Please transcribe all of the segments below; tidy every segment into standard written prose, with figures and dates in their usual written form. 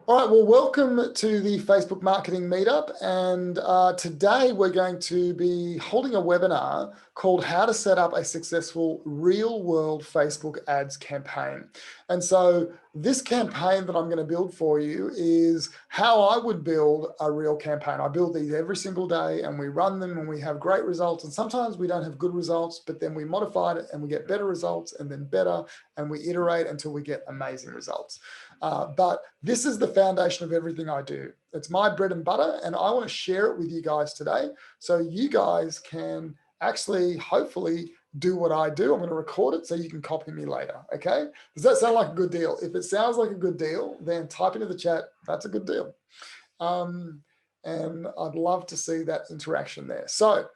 All right, well, welcome to the Facebook Marketing Meetup. And today we're going to be holding a webinar called How to Set Up a Successful Real-World Facebook Ads Campaign. And so this campaign that I'm going to build for you is how I would build a real campaign. I build these every single day and we run them and we have great results. And sometimes we don't have good results, but then we modify it and we get better results and then better, and we iterate until we get amazing results. But this is the foundation of everything I do. It's my bread and butter, and I want to share it with you guys today so you guys can actually, hopefully, do what I do. I'm going to record it so you can copy me later, okay? Does that sound like a good deal? If it sounds like a good deal, then type into the chat, that's a good deal. And I'd love to see that interaction there. So,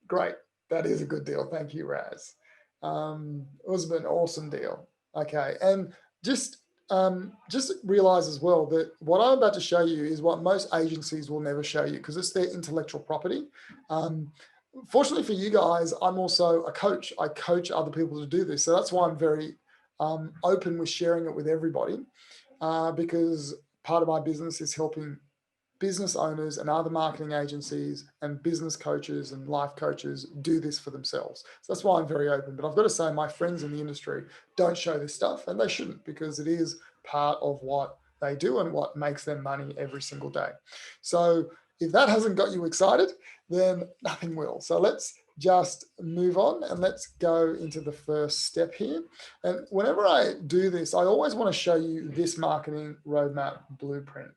great. That is a good deal. Thank you, Raz. It was an awesome deal. Okay, and just realize as well that what I'm about to show you is what most agencies will never show you because it's their intellectual property. Fortunately for you guys, I'm also a coach. I coach other people to do this. So that's why I'm very open with sharing it with everybody because part of my business is helping business owners and other marketing agencies and business coaches and life coaches do this for themselves. So that's why I'm very open. But I've got to say my friends in the industry don't show this stuff, and they shouldn't, because it is part of what they do and what makes them money every single day. So if that hasn't got you excited, then nothing will. So let's just move on and let's go into the first step here. And whenever I do this, I always want to show you this marketing roadmap blueprint.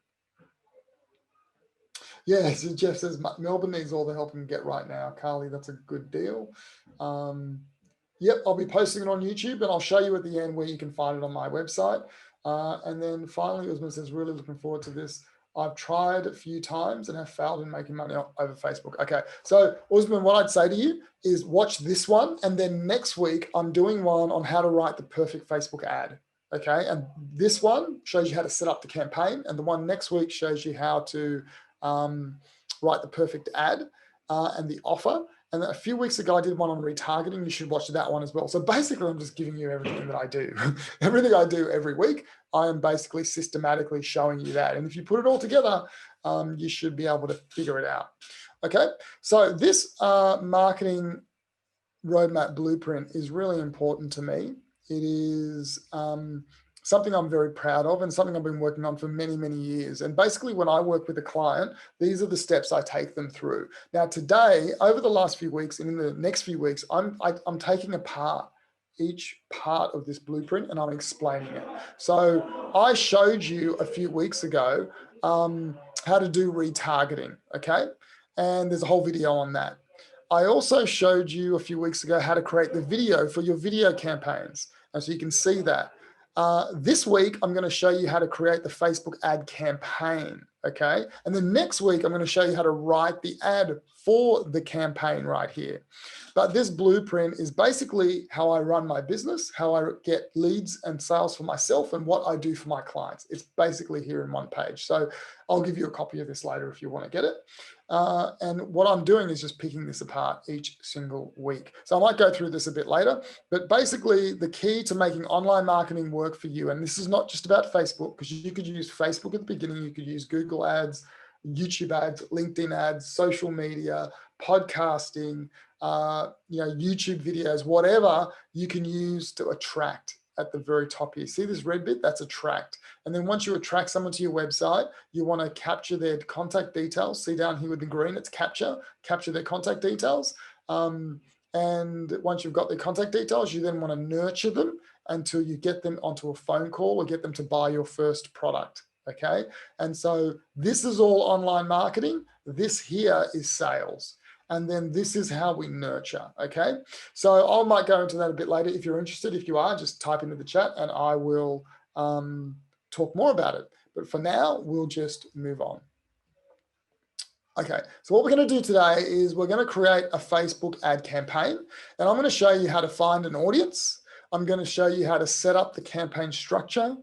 Yeah, so Jeff says Melbourne needs all the help it can get right now. Carly, that's a good deal. Yep, I'll be posting it on YouTube and I'll show you at the end where you can find it on my website. And then finally, Usman says, really looking forward to this. I've tried a few times and have failed in making money over Facebook. Okay, so Usman, what I'd say to you is watch this one. And then next week, I'm doing one on how to write the perfect Facebook ad. Okay, and this one shows you how to set up the campaign. And the one next week shows you how to write the perfect ad and the offer. And a few weeks ago, I did one on retargeting. You should watch that one as well. So basically, I'm just giving you everything that I do. Everything I do every week, I am basically systematically showing you that. And if you put it all together, you should be able to figure it out. Okay, so this marketing roadmap blueprint is really important to me. It is something I'm very proud of and something I've been working on for many, many years. And basically when I work with a client, these are the steps I take them through. Now today, over the last few weeks and in the next few weeks, I'm taking apart each part of this blueprint and I'm explaining it. So I showed you a few weeks ago how to do retargeting, okay? And there's a whole video on that. I also showed you a few weeks ago how to create the video for your video campaigns. And so you can see that. This week, I'm going to show you how to create the Facebook ad campaign, okay? And then next week, I'm going to show you how to write the ad for the campaign right here. But this blueprint is basically how I run my business, how I get leads and sales for myself, and what I do for my clients. It's basically here in one page. So I'll give you a copy of this later if you want to get it. And what I'm doing is just picking this apart each single week. So I might go through this a bit later, but basically the key to making online marketing work for you, and this is not just about Facebook, because you could use Facebook at the beginning, you could use Google ads, YouTube ads, LinkedIn ads, social media, podcasting, YouTube videos, whatever you can use to attract at the very top here. See this red bit? That's attract. And then once you attract someone to your website, you want to capture their contact details. See down here with the green, it's capture their contact details. And once you've got their contact details, you then want to nurture them until you get them onto a phone call or get them to buy your first product. Okay. And so this is all online marketing. This here is sales. And then this is how we nurture, okay? So I might go into that a bit later. If you're interested, if you are, just type into the chat and I will talk more about it. But for now, we'll just move on. Okay, so what we're going to do today is we're going to create a Facebook ad campaign. And I'm going to show you how to find an audience. I'm going to show you how to set up the campaign structure,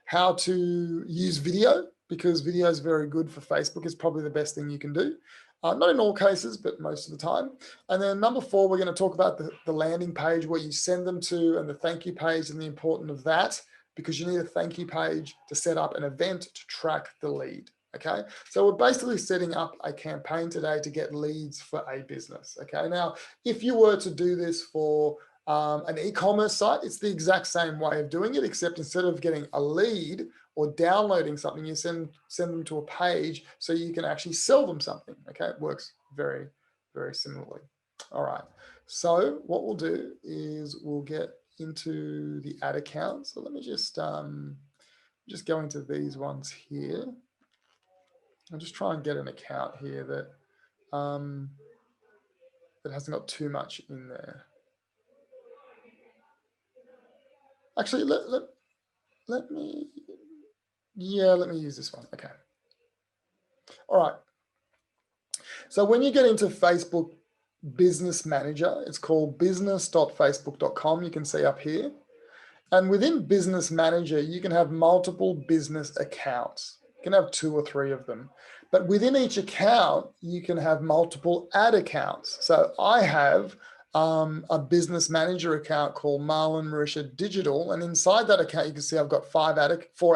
how to use video, because video is very good for Facebook. It's probably the best thing you can do. Not in all cases, but most of the time. And then number 4, we're going to talk about the landing page where you send them to and the thank you page and the importance of that. because you need a thank you page to set up an event to track the lead. Okay, so we're basically setting up a campaign today to get leads for a business. Okay, now if you were to do this for an e-commerce site, it's the exact same way of doing it, except instead of getting a lead or downloading something, you send them to a page so you can actually sell them something. Okay, it works very, very similarly. All right, so what we'll do is we'll get into the ad account. So let me just go into these ones here. I'll just try and get an account here that that hasn't got too much in there. Actually, let me use this one. Okay. All right. So when you get into Facebook Business Manager, it's called business.facebook.com. You can see up here. And within Business Manager, you can have multiple business accounts. You can have 2 or 3 of them. But within each account, you can have multiple ad accounts. So I have a business manager account called Marlon Marisha Digital. And inside that account, you can see I've got 4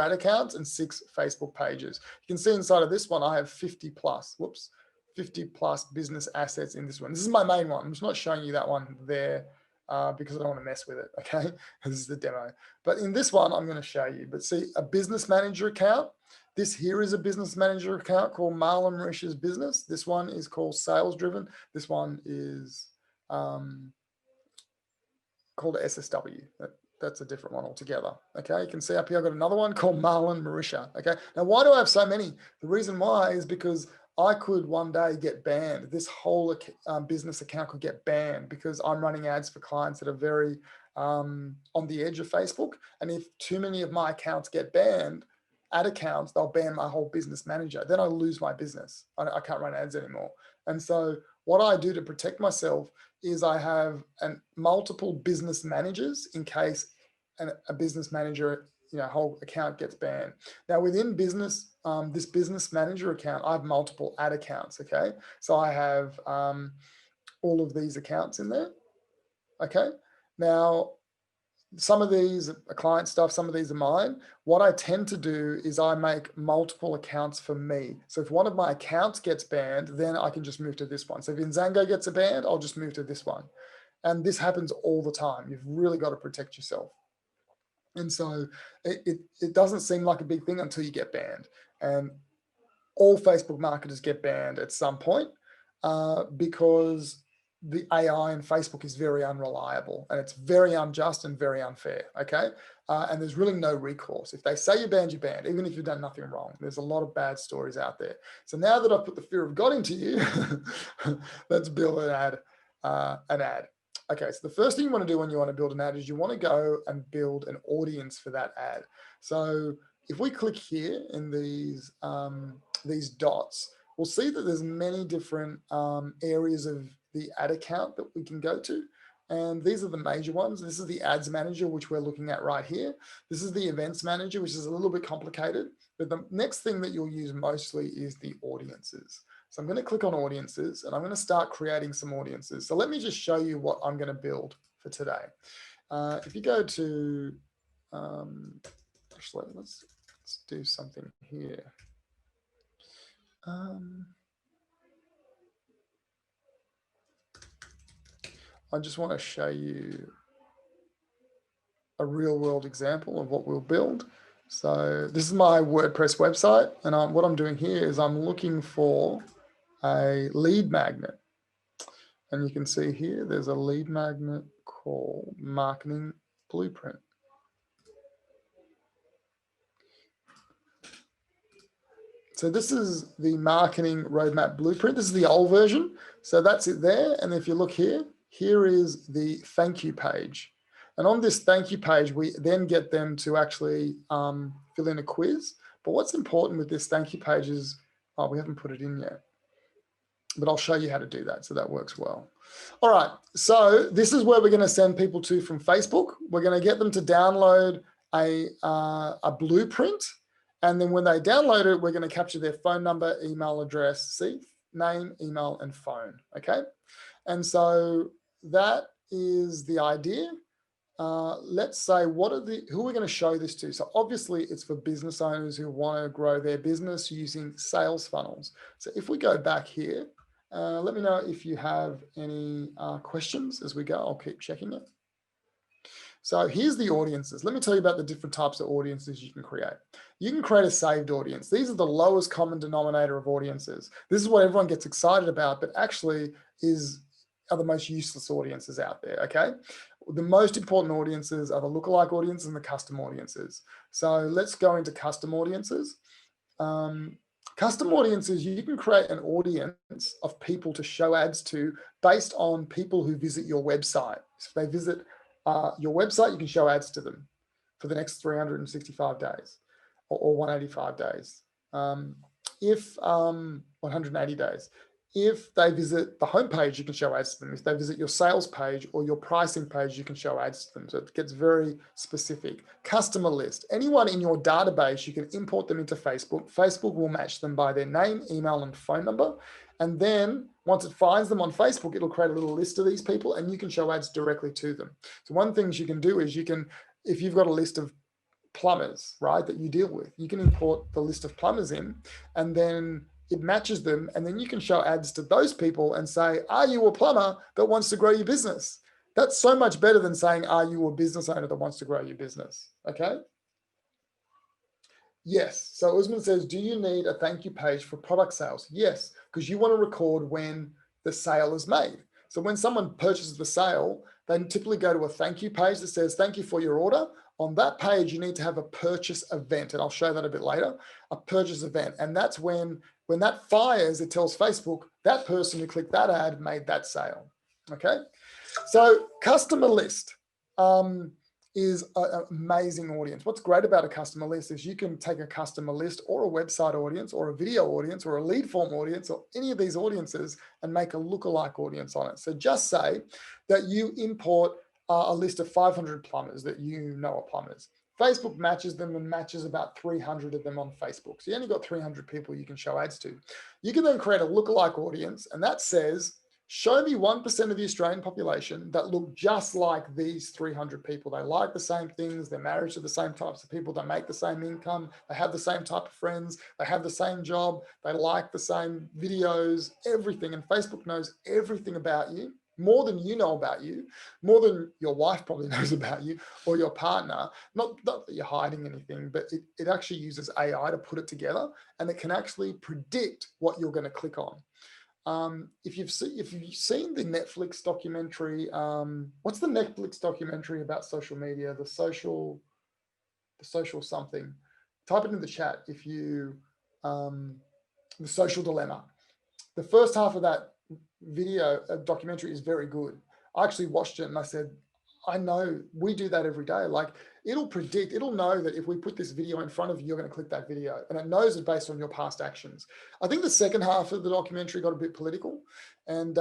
ad accounts and 6 Facebook pages. You can see inside of this one, I have 50 plus business assets in this one. This is my main one. I'm just not showing you that one there because I don't want to mess with it, okay? This is the demo. But in this one, I'm going to show you. But see, a business manager account. This here is a business manager account called Marlon Marisha's Business. This one is called Sales Driven. This one is called SSW. That's a different one altogether. Okay, you can see up here I've got another one called Marlon Marisha. Okay, now why do I have so many? The reason why is because I could one day get banned. This whole business account could get banned because I'm running ads for clients that are very on the edge of Facebook. And if too many of my accounts get banned, ad accounts, they'll ban my whole business manager. Then I lose my business. I can't run ads anymore. And so what I do to protect myself is I have multiple business managers in case a business manager, whole account gets banned. Now within business, this business manager account, I have multiple ad accounts. Okay, so I have all of these accounts in there. Okay, now some of these are client stuff, some of these are mine. What I tend to do is I make multiple accounts for me. So if one of my accounts gets banned, then I can just move to this one. So if Inzango gets a banned, I'll just move to this one. And this happens all the time. You've really got to protect yourself. And so it doesn't seem like a big thing until you get banned. And all Facebook marketers get banned at some point because the AI in Facebook is very unreliable and it's very unjust and very unfair, okay? And there's really no recourse. If they say you're banned, even if you've done nothing wrong. There's a lot of bad stories out there. So now that I've put the fear of God into you, let's build an ad. Okay, so the first thing you want to do when you want to build an ad is you want to go and build an audience for that ad. So if we click here in these dots, we'll see that there's many different areas of the ad account that we can go to. And these are the major ones. This is the ads manager, which we're looking at right here. This is the events manager, which is a little bit complicated. But the next thing that you'll use mostly is the audiences. So I'm going to click on audiences and I'm going to start creating some audiences. So let me just show you what I'm going to build for today. If you go to, actually, let's do something here. I just want to show you a real world example of what we'll build. So this is my WordPress website. And what I'm doing here is I'm looking for a lead magnet. And you can see here, there's a lead magnet called Marketing Blueprint. So this is the marketing roadmap blueprint. This is the old version. So that's it there. And if you look here, here is the thank you page. And on this thank you page, we then get them to actually fill in a quiz. But what's important with this thank you page is, we haven't put it in yet, but I'll show you how to do that. So that works well. All right. So this is where we're going to send people to from Facebook. We're going to get them to download a blueprint. And then when they download it, we're going to capture their phone number, email address, name, email, and phone. Okay. And so that is the idea. let's say, who are we going to show this to? So obviously it's for business owners who want to grow their business using sales funnels. So if we go back here, let me know if you have any questions as we go. I'll keep checking it. So here's the audiences. Let me tell you about the different types of audiences you can create. You can create a saved audience. These are the lowest common denominator of audiences. This is what everyone gets excited about, but actually are the most useless audiences out there, okay? The most important audiences are the lookalike audiences and the custom audiences. So let's go into custom audiences. Custom audiences, you can create an audience of people to show ads to based on people who visit your website. So if they visit your website, you can show ads to them for the next 365 days or 185 days. 180 days. If they visit the homepage, you can show ads to them. If they visit your sales page or your pricing page, you can show ads to them. So it gets very specific. Customer list. Anyone in your database, you can import them into Facebook. Facebook will match them by their name, email, and phone number. And then once it finds them on Facebook, it'll create a little list of these people and you can show ads directly to them. So one thing you can do is if you've got a list of plumbers, right, that you deal with, you can import the list of plumbers in and then it matches them. And then you can show ads to those people and say, are you a plumber that wants to grow your business? That's so much better than saying, are you a business owner that wants to grow your business? Okay. Yes. So Usman says, do you need a thank you page for product sales? Yes, because you want to record when the sale is made. So when someone purchases the sale, they typically go to a thank you page that says, thank you for your order. On that page, you need to have a purchase event. And I'll show that a bit later, a purchase event. And that's when that fires, it tells Facebook that person who clicked that ad made that sale. Okay. So customer list is an amazing audience. What's great about a customer list is you can take a customer list or a website audience or a video audience or a lead form audience or any of these audiences and make a lookalike audience on it. So just say that you import a list of 500 plumbers that you know are plumbers. Facebook matches them and matches about 300 of them on Facebook. So you only got 300 people you can show ads to. You can then create a lookalike audience and that says, show me 1% of the Australian population that look just like these 300 people. They like the same things. They're married to the same types of people. They make the same income. They have the same type of friends. They have the same job. They like the same videos, everything. And Facebook knows everything about you, more than you know about you, more than your wife probably knows about you or your partner. Not that you're hiding anything, but it actually uses AI to put it together and it can actually predict what you're going to click on. If you've seen the Netflix documentary, what's the Netflix documentary about social media? The social something. Type it in the chat if you, the Social Dilemma. The first half of that documentary is very good. I actually watched it and I said, I know we do that every day. Like it'll know that if we put this video in front of you, you're going to click that video, and it knows it based on your past actions. I think the second half of the documentary got a bit political and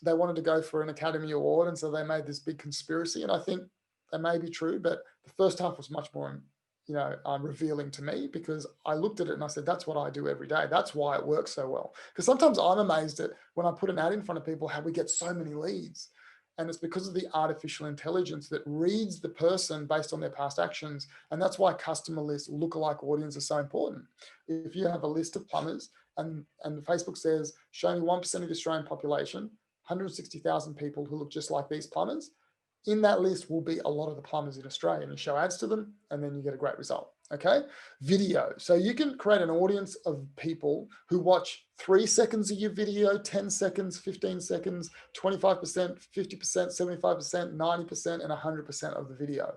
they wanted to go for an Academy Award. And so they made this big conspiracy. And I think that may be true, but the first half was much more, revealing to me because I looked at it and I said, that's what I do every day. That's why it works so well. Because sometimes I'm amazed at when I put an ad in front of people, how we get so many leads. And it's because of the artificial intelligence that reads the person based on their past actions. And that's why customer list lookalike audience is so important. If you have a list of plumbers and Facebook says, show me 1% of the Australian population, 160,000 people who look just like these plumbers, in that list will be a lot of the plumbers in Australia, and you show ads to them and then you get a great result. Okay. Video. So you can create an audience of people who watch 3 seconds of your video, 10 seconds, 15 seconds, 25%, 50%, 75%, 90%, and 100% of the video.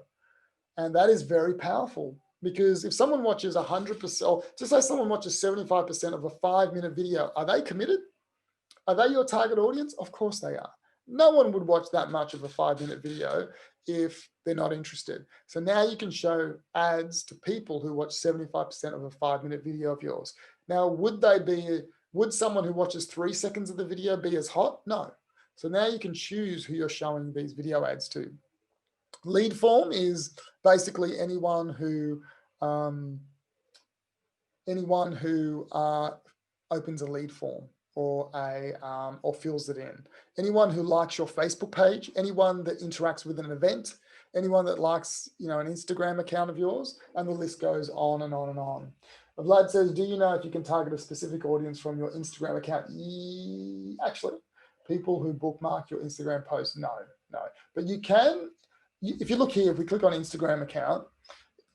And that is very powerful because if someone watches 100%, or just say someone watches 75% of a 5-minute video, are they committed? Are they your target audience? Of course they are. No one would watch that much of a 5-minute video if they're not interested. So now you can show ads to people who watch 75% of a 5-minute video of yours. Now, would someone who watches 3 seconds of the video be as hot? No. So now you can choose who you're showing these video ads to. Lead form is basically anyone who opens a lead form or fills it in. Anyone who likes your Facebook page, anyone that interacts with an event, anyone that likes, an Instagram account of yours, and the list goes on and on and on. Vlad says, do you know if you can target a specific audience from your Instagram account? Actually, people who bookmark your Instagram post, no. But you can, if you look here, if we click on Instagram account,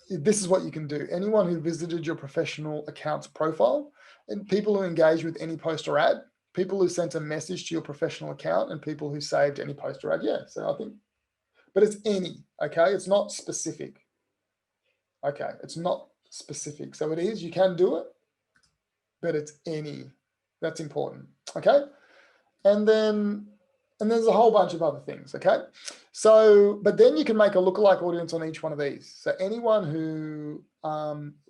this is what you can do. Anyone who visited your professional account's profile, and people who engage with any post or ad, people who sent a message to your professional account, and people who saved any post or ad. Yeah, so I think, but it's any, okay? It's not specific. Okay, it's not specific. So it is, you can do it, but it's any. That's important, okay? And then there's a whole bunch of other things, okay? So, but then you can make a lookalike audience on each one of these. So anyone who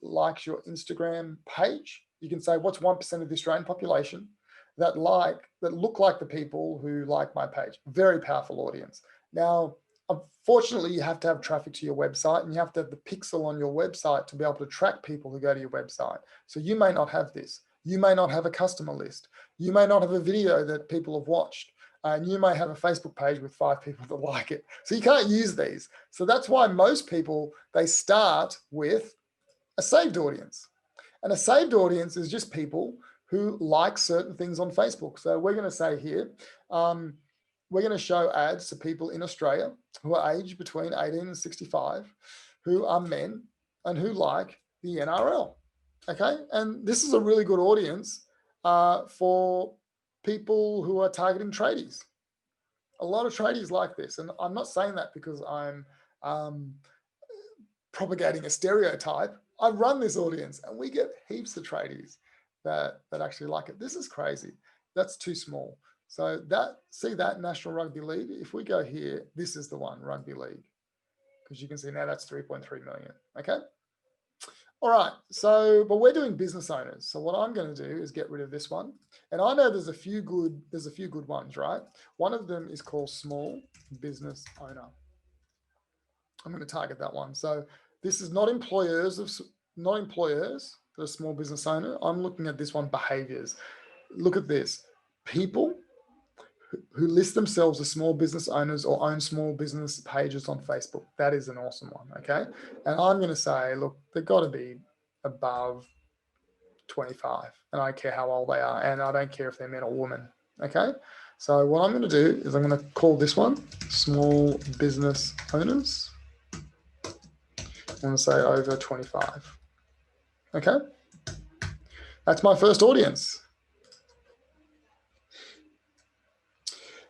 likes your Instagram page, you can say, what's 1% of the Australian population that look like the people who like my page? Very powerful audience. Now, unfortunately, you have to have traffic to your website, and you have to have the pixel on your website to be able to track people who go to your website. So you may not have this. You may not have a customer list. You may not have a video that people have watched. And you may have a Facebook page with 5 people that like it. So you can't use these. So that's why most people, they start with a saved audience. And a saved audience is just people who like certain things on Facebook. So we're going to say here, we're going to show ads to people in Australia who are aged between 18 and 65, who are men and who like the NRL. Okay. And this is a really good audience for people who are targeting tradies. A lot of tradies like this. And I'm not saying that because I'm propagating a stereotype. I run this audience and we get heaps of tradies that actually like it. This is crazy. That's too small. So see that National Rugby League? If we go here, this is the one, Rugby League. Because you can see now that's 3.3 million, okay? All right, so, but we're doing business owners. So what I'm going to do is get rid of this one. And I know there's a few good ones, right? One of them is called small business owner. I'm going to target that one. So this is not employers that are small business owner. I'm looking at this one, behaviors. Look at this. People who list themselves as small business owners or own small business pages on Facebook. That is an awesome one, okay? And I'm going to say, look, they've got to be above 25, and I don't care how old they are, and I don't care if they're men or women, okay? So what I'm going to do is I'm going to call this one small business owners. I'm going to say over 25, okay? That's my first audience.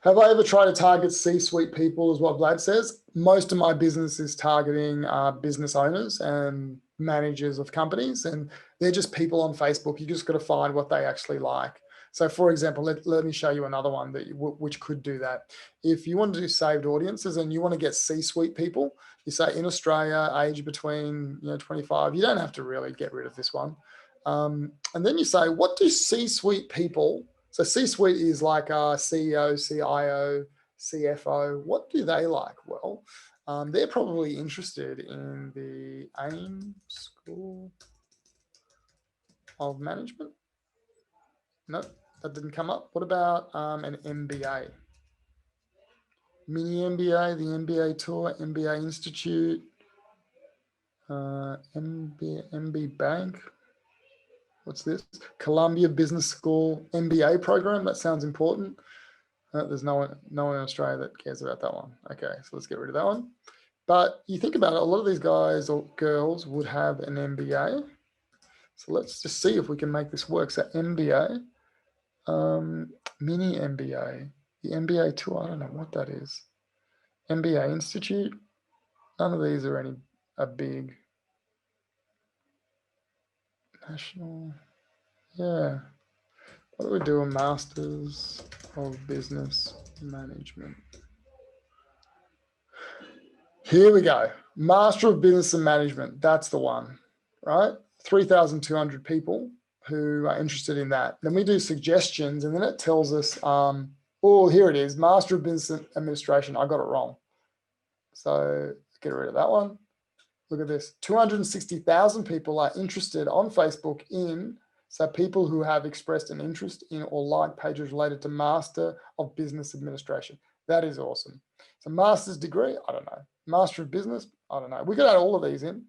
Have I ever tried to target C-suite people, is what Vlad says? Most of my business is targeting business owners and managers of companies, and they're just people on Facebook. You just got to find what they actually like. So for example, let me show you another one which could do that. If you want to do saved audiences and you want to get C-suite people, you say in Australia, age between 25, you don't have to really get rid of this one. And then you say, what do C-suite people, so C-suite is like CEO, CIO, CFO. What do they like? Well, they're probably interested in the AIM School of Management. Nope, that didn't come up. What about an MBA? Mini MBA, the MBA Tour, MBA Institute, MB Bank. What's this? Columbia Business School MBA program. That sounds important. There's no one in Australia that cares about that one. Okay, so let's get rid of that one. But you think about it, a lot of these guys or girls would have an MBA. So let's just see if we can make this work. So MBA, mini MBA, the MBA Tour, I don't know what that is. MBA Institute, none of these are a big national, yeah. What do we do? A Masters of Business Management. Here we go. Master of Business and Management. That's the one, right? 3,200 people who are interested in that. Then we do suggestions, and then it tells us, oh, here it is, Master of Business Administration. I got it wrong. So get rid of that one. Look at this. 260,000 people are interested on Facebook in, so people who have expressed an interest in or like pages related to Master of Business Administration. That is awesome. So master's degree, I don't know. Master of business, I don't know. We could add all of these in.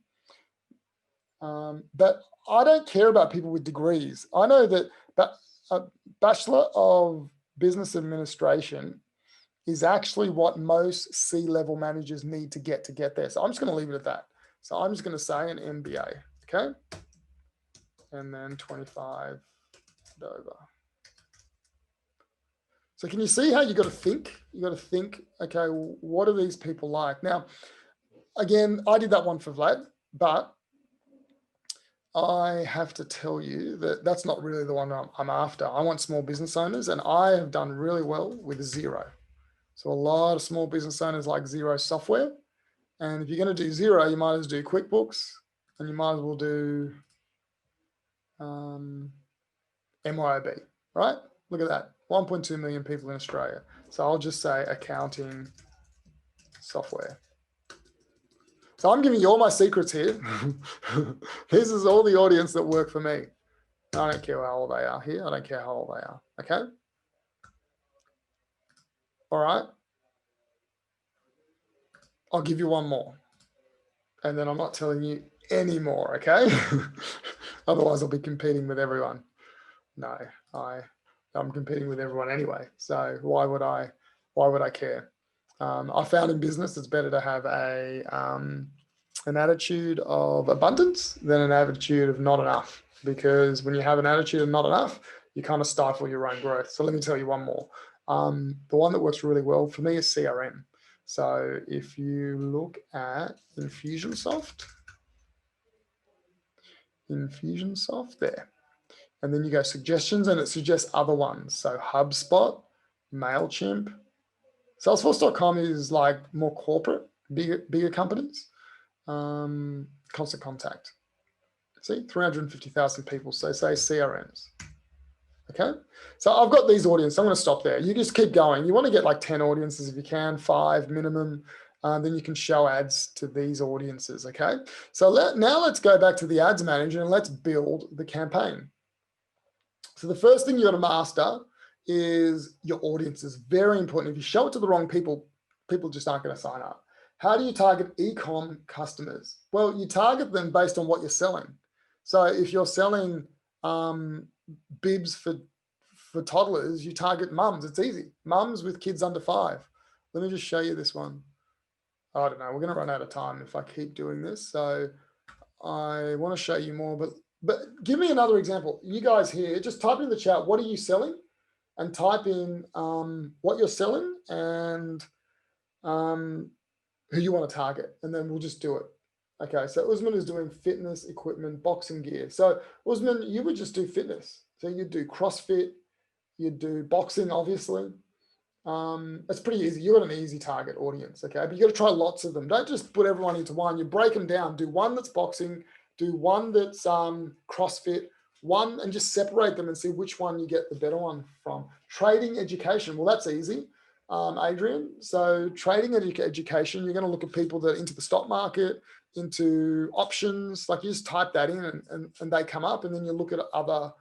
But I don't care about people with degrees. I know that a Bachelor of Business Administration is actually what most C-level managers need to get there. So I'm just going to leave it at that. So I'm just going to say an MBA, okay? And then 25 over. So can you see how you got to think? You got to think, okay, what are these people like? Now, again, I did that one for Vlad, but I have to tell you that that's not really the one I'm after. I want small business owners, and I have done really well with Xero. So a lot of small business owners like Xero software. And if you're going to do Xero, you might as well do QuickBooks, and you might as well do MYOB, right? Look at that, 1.2 million people in Australia. So I'll just say accounting software. So I'm giving you all my secrets here. This is all the audience that work for me. I don't care how old they are here. I don't care how old they are, okay? All right. I'll give you one more. And then I'm not telling you any more, okay? Otherwise I'll be competing with everyone. No, I'm competing with everyone anyway. So why would I care? I found in business it's better to have an attitude of abundance than an attitude of not enough, because when you have an attitude of not enough, you kind of stifle your own growth. So let me tell you one more. The one that works really well for me is CRM. So if you look at Infusionsoft there, and then you go suggestions, and it suggests other ones. So HubSpot, MailChimp. Salesforce.com is like more corporate, bigger companies. Constant Contact. See, 350,000 people. So say CRMs. Okay. So I've got these audiences. I'm going to stop there. You just keep going. You want to get like 10 audiences if you can, 5 minimum. Then you can show ads to these audiences. Okay. So now let's go back to the ads manager and let's build the campaign. So the first thing you got to master is your audience. Is very important. If you show it to the wrong people, people just aren't going to sign up. How do you target e-com customers? Well, you target them based on what you're selling. So if you're selling bibs for toddlers, you target mums. It's easy. Mums with kids under 5. Let me just show you this one. I don't know. We're going to run out of time if I keep doing this. So I want to show you more, but give me another example. You guys here, just type in the chat, what are you selling? And type in what you're selling and who you want to target. And then we'll just do it. Okay, so Usman is doing fitness equipment, boxing gear. So Usman, you would just do fitness. So you'd do CrossFit, you'd do boxing, obviously. It's pretty easy. You've got an easy target audience, okay? But you got to try lots of them. Don't just put everyone into one. You break them down. Do one that's boxing, do one that's CrossFit, one, and just separate them and see which one you get the better one from. Trading education, well, that's easy, Adrian. So trading education, you're going to look at people that are into the stock market, into options. Like you just type that in and they come up, and then you look at other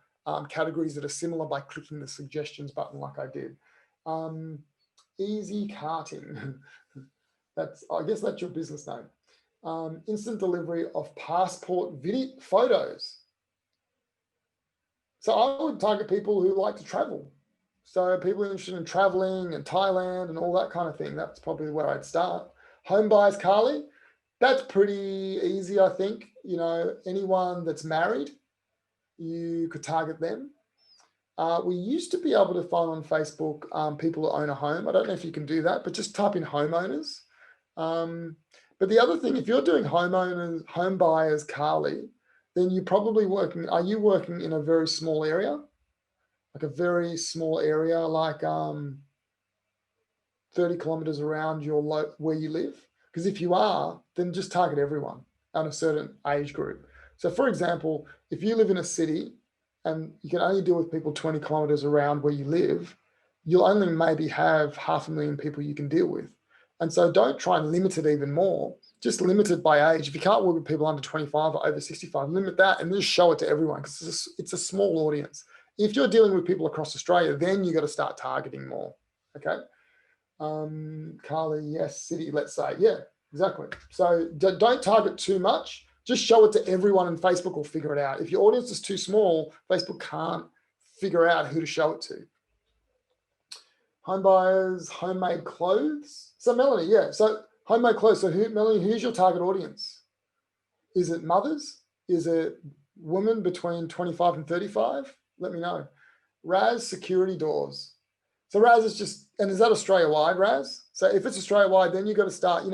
categories that are similar by clicking the suggestions button like I did. Easy carting. I guess that's your business name. Instant delivery of passport video photos. So I would target people who like to travel. So people interested in traveling and Thailand and all that kind of thing. That's probably where I'd start. Home buyers, Carly. That's pretty easy, I think. You know, anyone that's married, you could target them. We used to be able to find on Facebook people who own a home. I don't know if you can do that, but just type in homeowners. But the other thing, if you're doing homeowners, home buyers, Carly, then you're probably working, are you working in a very small area? Like a very small area, like 30 kilometers around where you live? Because if you are, then just target everyone on a certain age group. So for example, if you live in a city and you can only deal with people 20 kilometers around where you live, you'll only maybe have 500,000 people you can deal with. And so don't try and limit it even more. Just limit it by age. If you can't work with people under 25 or over 65, limit that and just show it to everyone, because it's a small audience. If you're dealing with people across Australia, then you got to start targeting more. Okay. Carly, yes, city, let's say. Yeah, exactly. So don't target too much. Just show it to everyone and Facebook will figure it out. If your audience is too small, Facebook can't figure out who to show it to. Home buyers, homemade clothes. So Melanie, yeah. So homemade clothes. So Melanie, who's your target audience? Is it mothers? Is it women between 25 and 35? Let me know. Raz, security doors. So Raz is just, and is that Australia-wide, Raz? So if it's Australia-wide, then you've got to start,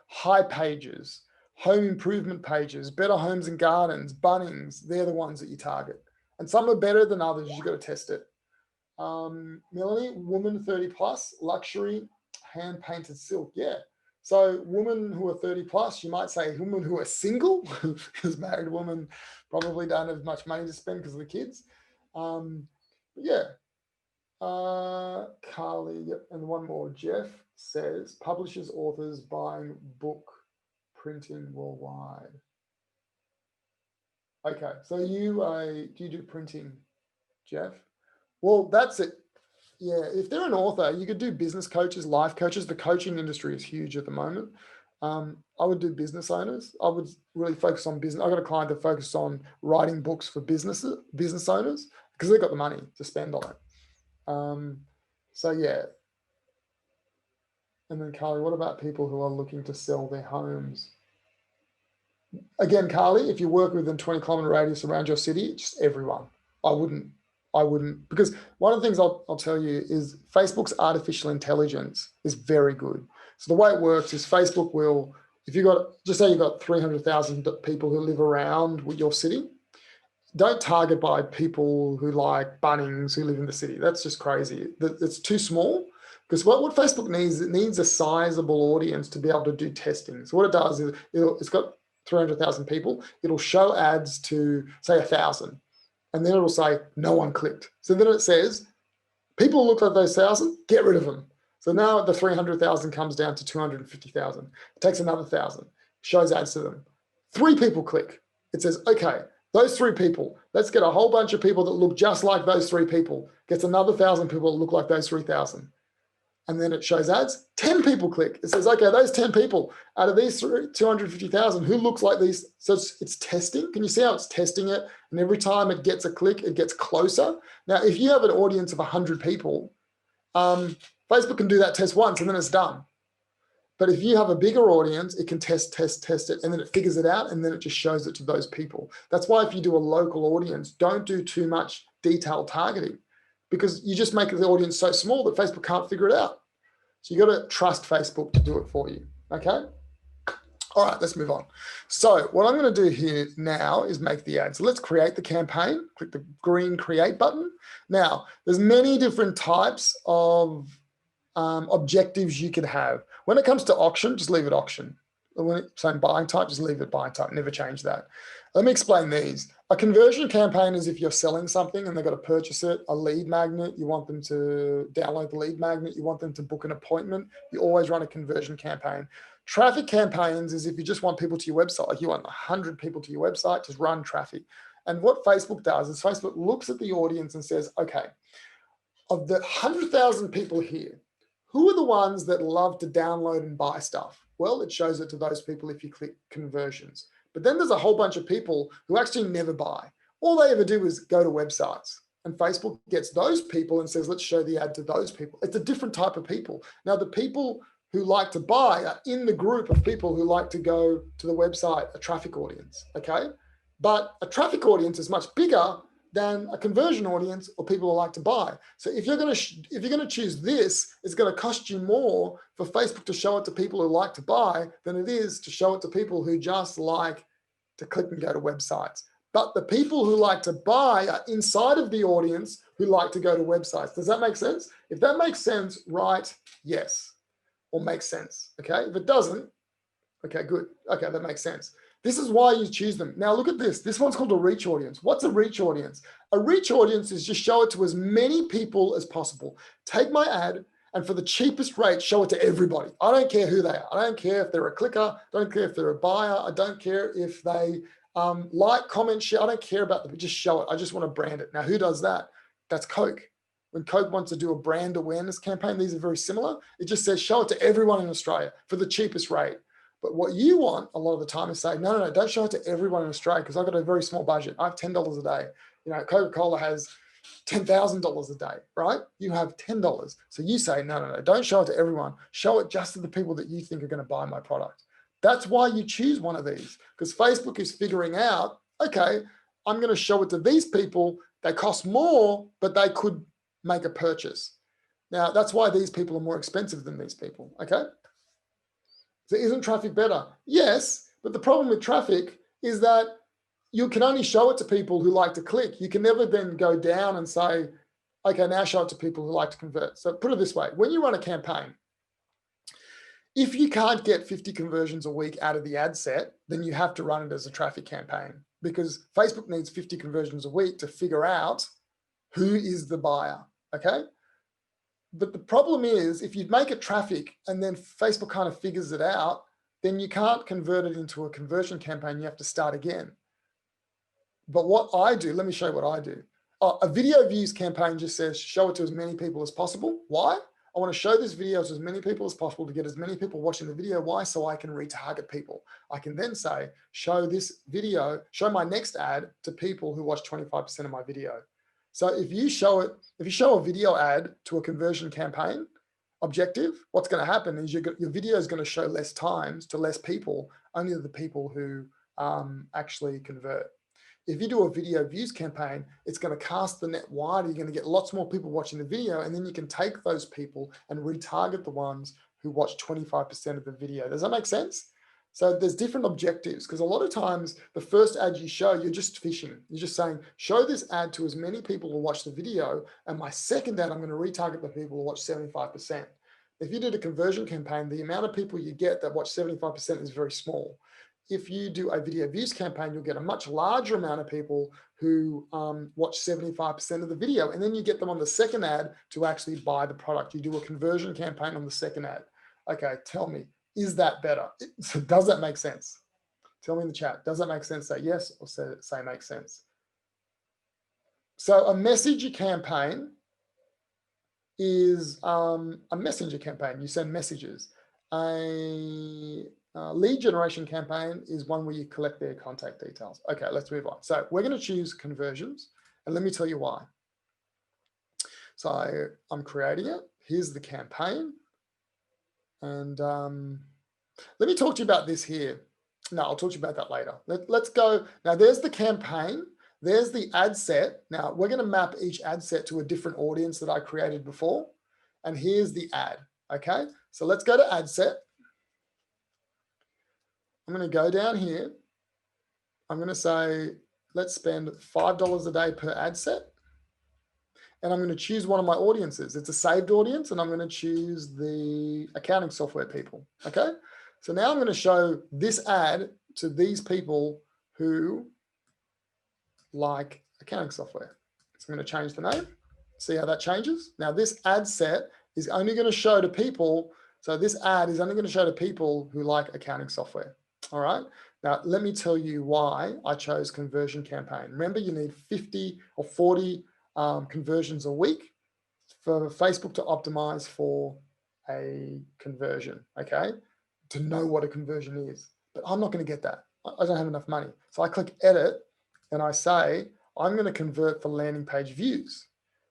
high pages, home improvement pages, Better Homes and Gardens, Bunnings. They're the ones that you target. And some are better than others. You've got to test it. Melanie, woman 30 plus, luxury, hand painted silk. Yeah. So women who are 30 plus, you might say women who are single, because married women probably don't have much money to spend because of the kids. Yeah. Carly, yep. And one more, Jeff says, publishers, authors buying book printing worldwide. Okay, so do you do printing, Jeff? Well, that's it. Yeah, if they're an author, you could do business coaches, life coaches. The coaching industry is huge at the moment. I would do business owners. I would really focus on business. I got a client that focused on writing books for business owners because they've got the money to spend on it. So yeah. And then Carly, what about people who are looking to sell their homes? Again, Carly, if you work within 20-kilometer radius around your city, just everyone. I wouldn't, because one of the things I'll tell you is Facebook's artificial intelligence is very good. So the way it works is Facebook will, if you got, just say you've got 300,000 people who live around your city, don't target by people who like Bunnings who live in the city. That's just crazy. It's too small. Because what Facebook needs, it needs a sizable audience to be able to do testing. So what it does is it's got 300,000 people. It'll show ads to say 1,000, and then it'll say no one clicked. So then it says people look like those 1,000, get rid of them. So now the 300,000 comes down to 250,000. It takes another 1,000, shows ads to them. 3 people click. It says, okay, those 3 people, let's get a whole bunch of people that look just like those 3 people. Gets another 1,000 people that look like those 3,000. And then it shows ads, 10 people click. It says, okay, those 10 people out of these 250,000, who looks like these? So it's testing. Can you see how it's testing it? And every time it gets a click, it gets closer. Now, if you have an audience of 100 people, Facebook can do that test once and then it's done. But if you have a bigger audience, it can test it, and then it figures it out, and then it just shows it to those people. That's why if you do a local audience, don't do too much detailed targeting, because you just make the audience so small that Facebook can't figure it out. So you got to trust Facebook to do it for you, okay? All right, let's move on. So what I'm going to do here now is make the ad. So let's create the campaign. Click the green create button. Now, there's many different types of objectives you could have. When it comes to auction, just leave it auction. When it's saying buying type, just leave it buying type. Never change that. Let me explain these. A conversion campaign is if you're selling something and they've got to purchase it. A lead magnet, you want them to download the lead magnet. You want them to book an appointment. You always run a conversion campaign. Traffic campaigns is if you just want people to your website, like you want 100 people to your website, just run traffic. And what Facebook does is Facebook looks at the audience and says, okay, of the 100,000 people here, who are the ones that love to download and buy stuff? Well, it shows it to those people if you click conversions. But then there's a whole bunch of people who actually never buy. All they ever do is go to websites. And Facebook gets those people and says, let's show the ad to those people. It's a different type of people. Now, the people who like to buy are in the group of people who like to go to the website, a traffic audience, okay? But a traffic audience is much bigger than a conversion audience or people who like to buy. So if you're going to choose this, it's going to cost you more for Facebook to show it to people who like to buy than it is to show it to people who just like to click and go to websites. But the people who like to buy are inside of the audience who like to go to websites. Does that make sense? If that makes sense, write yes, or makes sense. Okay. If it doesn't, okay, good. Okay, that makes sense. This is why you choose them. Now look at this. This one's called a reach audience. What's a reach audience? A reach audience is just show it to as many people as possible. Take my ad and for the cheapest rate, show it to everybody. I don't care who they are. I don't care if they're a clicker. I don't care if they're a buyer. I don't care if they like, comment, share. I don't care about them. Just show it. I just want to brand it. Now, who does that? That's Coke. when Coke wants to do a brand awareness campaign, these are very similar. It just says, show it to everyone in Australia for the cheapest rate. But what you want a lot of the time is say, no, don't show it to everyone in Australia because I've got a very small budget. I have $10 a day. You know, Coca-Cola has $10,000 a day, right? You have $10. So you say, no, don't show it to everyone. Show it just to the people that you think are going to buy my product. That's why you choose one of these, because Facebook is figuring out, okay, I'm going to show it to these people. They cost more, but they could make a purchase. Now, that's why these people are more expensive than these people, okay? So isn't traffic better? Yes, but the problem with traffic is that you can only show it to people who like to click. You can never then go down and say, okay, now show it to people who like to convert. So put it this way, when you run a campaign, if you can't get 50 conversions a week out of the ad set, then you have to run it as a traffic campaign, because Facebook needs 50 conversions a week to figure out who is the buyer, okay? But the problem is, if you make it traffic and then Facebook kind of figures it out, then you can't convert it into a conversion campaign. You have to start again. But what I do, let me show you what I do. A video views campaign just says, show it to as many people as possible. Why? I want to show this video to as many people as possible to get as many people watching the video. Why? So I can retarget people. I can then say, show this video, show my next ad to people who watch 25% of my video. So if you show a video ad to a conversion campaign objective, what's going to happen is your video is going to show less times to less people, only the people who actually convert. If you do a video views campaign, it's going to cast the net wider. You're going to get lots more people watching the video, and then you can take those people and retarget the ones who watch 25% of the video. Does that make sense? So there's different objectives, because a lot of times the first ad you show, you're just fishing. You're just saying, show this ad to as many people who watch the video, and my second ad, I'm going to retarget the people who watch 75%. If you did a conversion campaign, the amount of people you get that watch 75% is very small. If you do a video views campaign, you'll get a much larger amount of people who watch 75% of the video, and then you get them on the second ad to actually buy the product. You do a conversion campaign on the second ad. Okay, tell me, is that better? Does that make sense? Tell me in the chat. Does that make sense? Say yes or say makes sense. So a messenger campaign is a messenger campaign. You send messages. A lead generation campaign is one where you collect their contact details. Okay, let's move on. So we're going to choose conversions, and let me tell you why. So I'm creating it. Here's the campaign. And let me talk to you about this here. No, I'll talk to you about that later. Let's go. Now, there's the campaign. There's the ad set. Now, we're going to map each ad set to a different audience that I created before. And here's the ad. Okay, so let's go to ad set. I'm going to go down here. I'm going to say, let's spend $5 a day per ad set. And I'm going to choose one of my audiences. It's a saved audience, and I'm going to choose the accounting software people. Okay. So now I'm going to show this ad to these people who like accounting software. So I'm going to change the name. See how that changes? Now this ad set is only going to show to people. So this ad is only going to show to people who like accounting software. All right. Now, let me tell you why I chose conversion campaign. Remember, you need 50 or 40 conversions a week for Facebook to optimize for a conversion, okay? To know what a conversion is. But I'm not going to get that. I don't have enough money. So I click edit and I say, I'm going to convert for landing page views.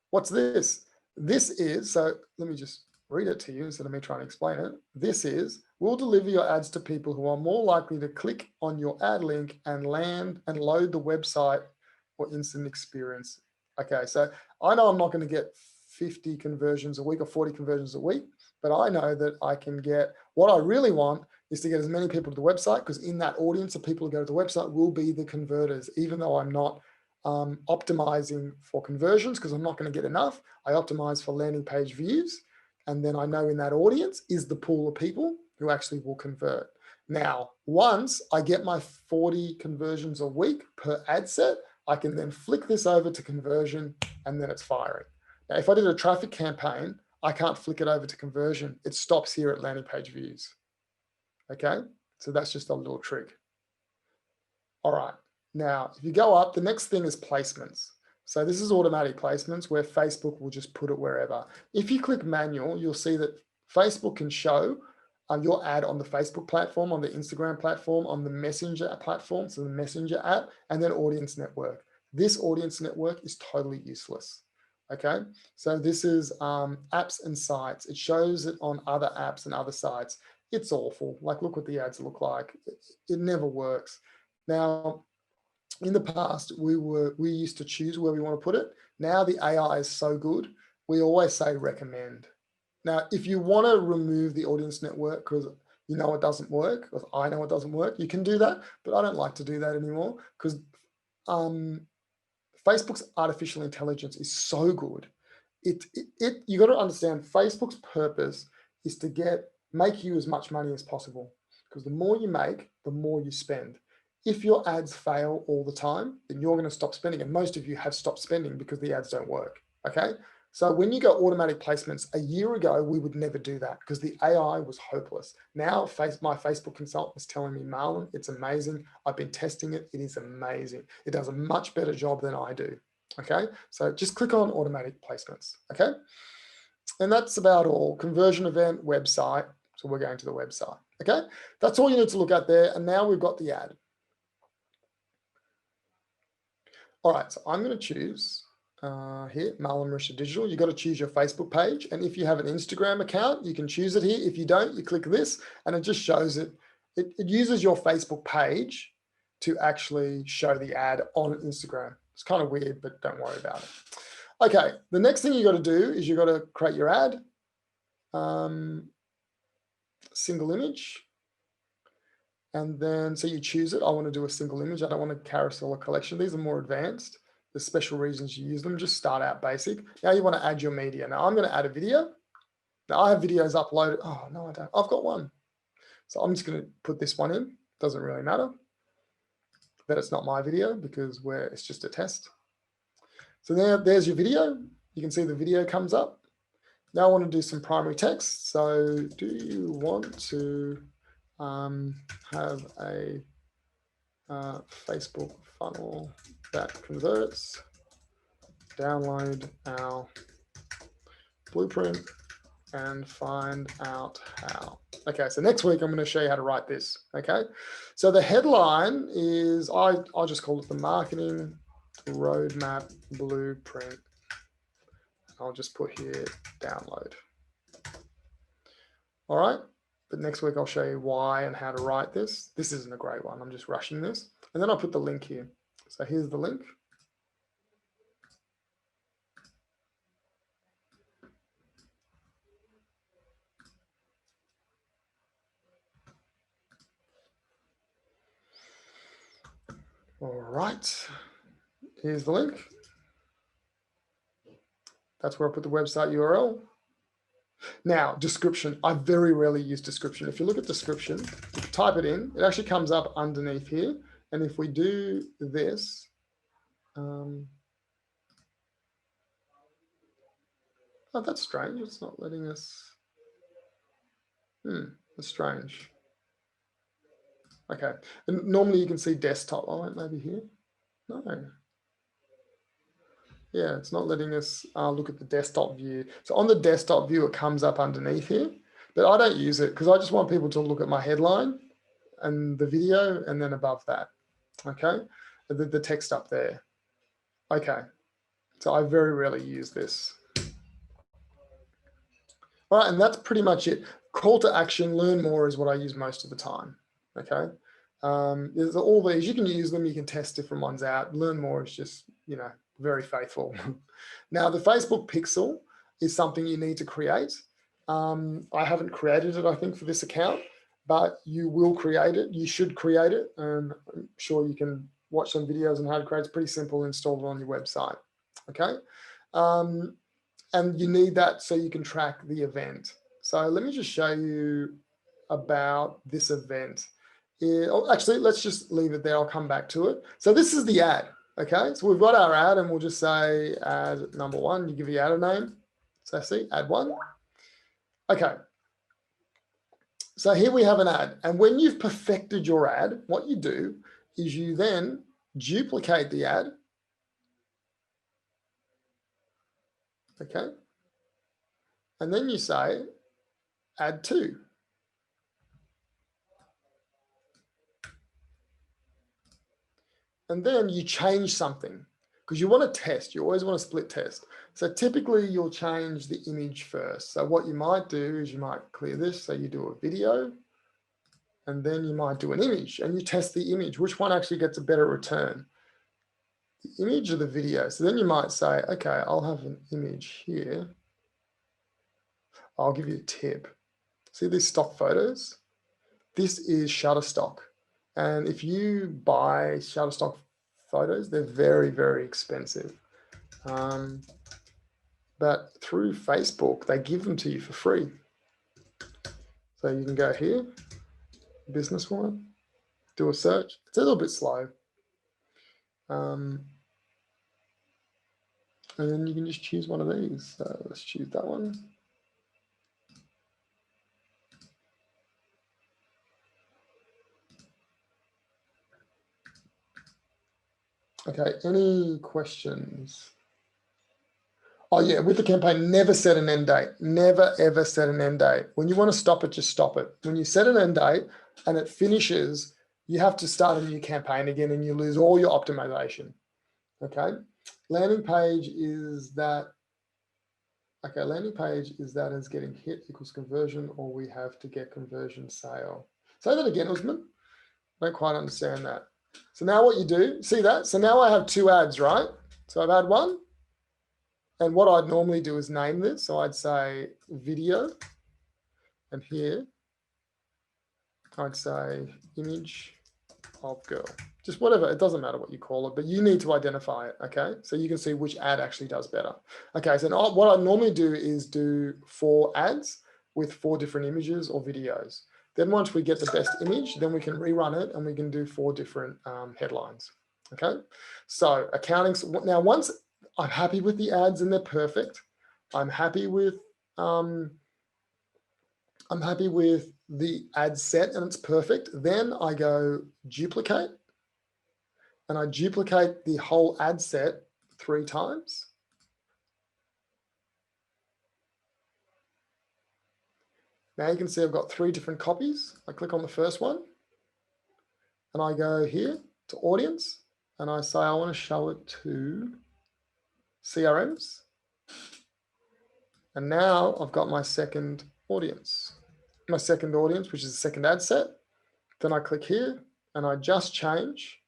What's this? This is, so let me just read it to you instead of me trying to explain it. This is, we'll deliver your ads to people who are more likely to click on your ad link and land and load the website or instant experience. Okay, so I know I'm not going to get 50 conversions a week or 40 conversions a week, but I know that I can get, what I really want is to get as many people to the website, because in that audience of people who go to the website will be the converters, even though I'm not optimizing for conversions, because I'm not going to get enough. I optimize for landing page views. And then I know in that audience is the pool of people who actually will convert. Now, once I get my 40 conversions a week per ad set, I can then flick this over to conversion, and then it's firing. Now, if I did a traffic campaign, I can't flick it over to conversion. It stops here at landing page views. Okay, so that's just a little trick. All right, now, if you go up, the next thing is placements. So this is automatic placements where Facebook will just put it wherever. If you click manual, you'll see that Facebook can show your ad on the Facebook platform, on the Instagram platform, on the Messenger platform, so the Messenger app, and then audience network. This audience network is totally useless. Okay, so this is apps and sites. It shows it on other apps and other sites. It's awful. Like, look what the ads look like. It never works. Now, in the past, we used to choose where we want to put it. Now the AI is so good, we always say recommend. Now, if you want to remove the audience network because you know it doesn't work, because I know it doesn't work, you can do that, but I don't like to do that anymore because Facebook's artificial intelligence is so good. You got to understand Facebook's purpose is to make you as much money as possible, because the more you make, the more you spend. If your ads fail all the time, then you're going to stop spending, and most of you have stopped spending because the ads don't work. Okay, so when you go automatic placements, a year ago we would never do that because the AI was hopeless. Now my Facebook consultant is telling me, Marlon, it's amazing. I've been testing it. It is amazing. It does a much better job than I do. Okay, so just click on automatic placements. Okay, and that's about all. Conversion event, website. So we're going to the website. Okay, that's all you need to look at there. And now we've got the ad. All right, so I'm going to choose here, Marlon Marisha Digital. You've got to choose your Facebook page. And if you have an Instagram account, you can choose it here. If you don't, you click this and it just shows it. It uses your Facebook page to actually show the ad on Instagram. It's kind of weird, but don't worry about it. Okay, the next thing you got to do is you got to create your ad, single image. And then, so you choose it. I want to do a single image. I don't want a carousel or collection. These are more advanced. There's special reasons you use them. Just start out basic. Now you want to add your media. Now I'm going to add a video. Now I have videos uploaded. Oh, no, I don't. I've got one. So I'm just going to put this one in. Doesn't really matter that it's not my video because it's just a test. So there's your video. You can see the video comes up. Now I want to do some primary text. So do you want to have a Facebook funnel that converts? Download our blueprint and find out how. Okay, so next week I'm going to show you how to write this. Okay, so the headline is, I'll just call it the marketing roadmap blueprint. I'll just put here download. All right, but next week I'll show you why and how to write this. This isn't a great one. I'm just rushing this. And then I'll put the link here. So here's the link. All right, here's the link. That's where I put the website URL. Now, description. I very rarely use description. If you look at description, if you type it in, it actually comes up underneath here. And if we do this, oh, that's strange. It's not letting us. That's strange. Okay. And normally you can see desktop. Oh, maybe here. No. Yeah, it's not letting us look at the desktop view. So on the desktop view, it comes up underneath here, but I don't use it because I just want people to look at my headline and the video and then above that, okay? The text up there. Okay, so I very rarely use this. All right, and that's pretty much it. Call to action, learn more is what I use most of the time, okay? There's all these, you can use them, you can test different ones out. Learn more is just, very faithful. Now, the Facebook pixel is something you need to create. I haven't created it, I think, for this account, but you will create it. You should create it. And I'm sure you can watch some videos on how to create it. It's pretty simple, install it on your website. Okay. And you need that so you can track the event. So let me just show you about this event. Actually, let's just leave it there. I'll come back to it. So this is the ad. Okay, so we've got our ad and we'll just say ad number 1. You give the ad a name. So see, ad 1. Okay. So here we have an ad. And when you've perfected your ad, what you do is you then duplicate the ad. okay? And then you say, add to. And then you change something because you want to test. You always want to split test. So typically you'll change the image first. So what you might do is you might clear this. So you do a video and then you might do an image and you test the image. Which one actually gets a better return? The image or the video? So then you might say, okay, I'll have an image here. I'll give you a tip. See these stock photos? This is Shutterstock. And if you buy Shutterstock photos, they're very, very expensive. But through Facebook, they give them to you for free. So you can go here, business one, do a search. It's a little bit slow. And then you can just choose one of these. So let's choose that one. Okay, any questions? Oh yeah, with the campaign, never set an end date. Never ever set an end date. When you want to stop it, just stop it. When you set an end date and it finishes, you have to start a new campaign again and you lose all your optimization. Okay, landing page is that. Okay, landing page is that as getting hit equals conversion, or we have to get conversion sale. Say that again, Usman. I don't quite understand that. So now what you do, see that? So now I have two ads, right? So I've had one. And what I'd normally do is name this. So I'd say video. And here, I'd say image of girl. Just whatever, it doesn't matter what you call it, but you need to identify it, okay? So you can see which ad actually does better. Okay, so now what I normally do is do 4 ads with 4 different images or videos. Then once we get the best image, then we can rerun it and we can do 4 different headlines, okay? So accounting, now once I'm happy with the ads and they're perfect, I'm happy with the ad set and it's perfect, then I go duplicate and I duplicate the whole ad set 3 times. Now you can see I've got 3 different copies. I click on the first one and I go here to audience and I say I want to show it to CRMs. And now I've got my second audience, which is the second ad set. Then I click here and I just change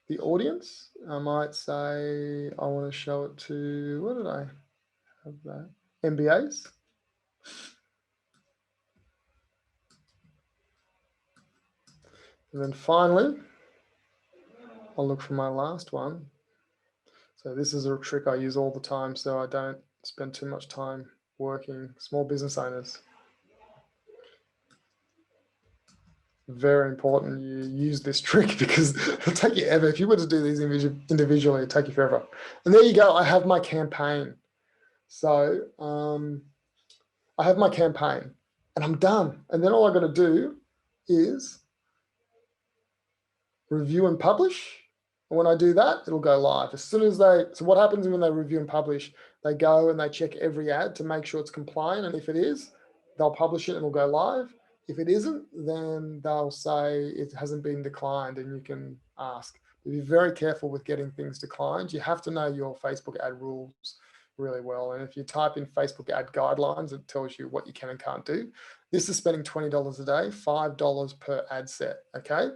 the audience. I might say I want to show it to, what did I have that? MBAs. And then finally, I'll look for my last one. So this is a trick I use all the time so I don't spend too much time working. Small business owners. Very important you use this trick because it'll take you ever. If you were to do these individually, it'd take you forever. And there you go, I have my campaign. So I have my campaign and I'm done. And then all I got to do is review and publish. And when I do that, it'll go live. As soon as so what happens when they review and publish, they go and they check every ad to make sure it's compliant. And if it is, they'll publish it and it'll go live. If it isn't, then they'll say it hasn't been declined and you can ask. Be very careful with getting things declined. You have to know your Facebook ad rules really well. And if you type in Facebook ad guidelines, it tells you what you can and can't do. This is spending $20 a day, $5 per ad set, okay?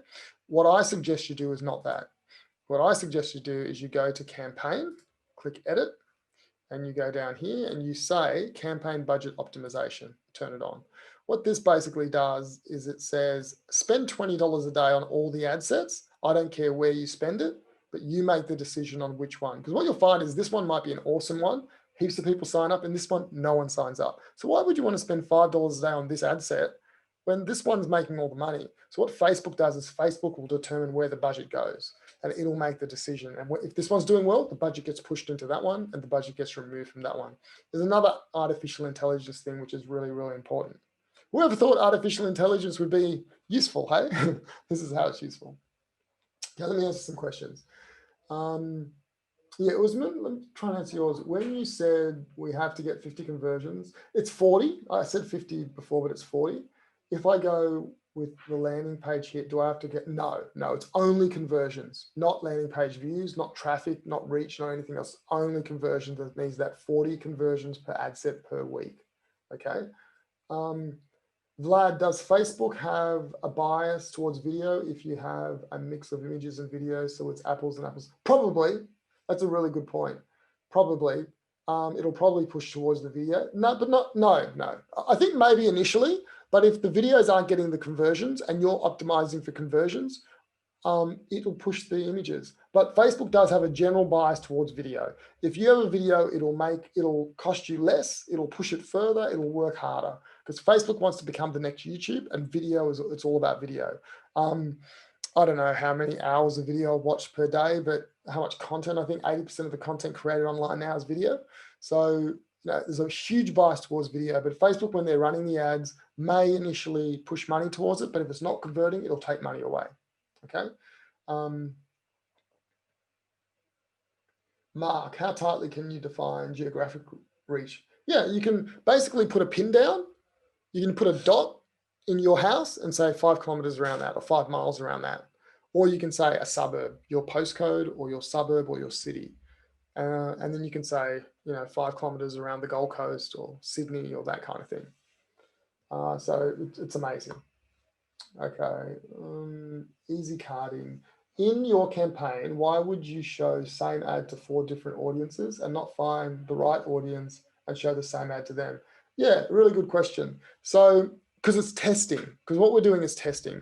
What I suggest you do is not that. What I suggest you do is you go to campaign, click edit, and you go down here and you say campaign budget optimization, turn it on. What this basically does is it says spend $20 a day on all the ad sets. I don't care where you spend it, but you make the decision on which one. Because what you'll find is this one might be an awesome one. Heaps of people sign up and this one, no one signs up. So why would you want to spend $5 a day on this ad set when this one's making all the money? So what Facebook does is Facebook will determine where the budget goes and it'll make the decision. And if this one's doing well, the budget gets pushed into that one and the budget gets removed from that one. There's another artificial intelligence thing, which is really, really important. Whoever thought artificial intelligence would be useful, hey? This is how it's useful. Okay, let me answer some questions. Yeah, it was, let me try and answer yours. When you said we have to get 50 conversions, it's 40. I said 50 before, but it's 40. If I go with the landing page hit, do I have to get, no, it's only conversions, not landing page views, not traffic, not reach, not anything else, only conversions. That means that 40 conversions per ad set per week, okay? Vlad, does Facebook have a bias towards video if you have a mix of images and videos, so it's apples and apples? Probably. That's a really good point. Probably. It'll probably push towards the video. No. I think maybe initially, but if the videos aren't getting the conversions and you're optimizing for conversions, it'll push the images. But Facebook does have a general bias towards video. If you have a video, it'll cost you less, it'll push it further, it'll work harder, because Facebook wants to become the next YouTube, and video it's all about video. I don't know how many hours of video I watch per day, but how much content, I think 80% of the content created online now is video. So there's a huge bias towards video, but Facebook, when they're running the ads, may initially push money towards it, but if it's not converting, it'll take money away. Okay. Mark, how tightly can you define geographic reach? Yeah, you can basically put a pin down. You can put a dot in your house and say 5 kilometers around that, or 5 miles around that. Or you can say a suburb, your postcode or your suburb or your city. And then you can say, 5 kilometers around the Gold Coast or Sydney or that kind of thing. So it's amazing. Okay, easy carding. In your campaign, why would you show same ad to 4 different audiences and not find the right audience and show the same ad to them? Yeah, really good question. So, because it's testing, because what we're doing is testing.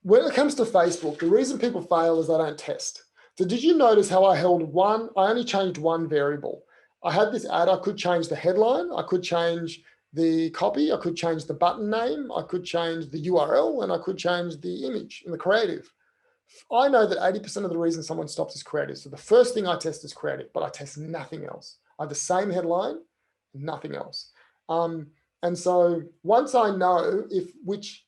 When it comes to Facebook, the reason people fail is they don't test. So did you notice how I only changed one variable? I had this ad, I could change the headline, I could change the copy, I could change the button name, I could change the URL, and I could change the image and the creative. I know that 80% of the reason someone stops is creative. So the first thing I test is creative, but I test nothing else. I have the same headline, nothing else. And so once I know which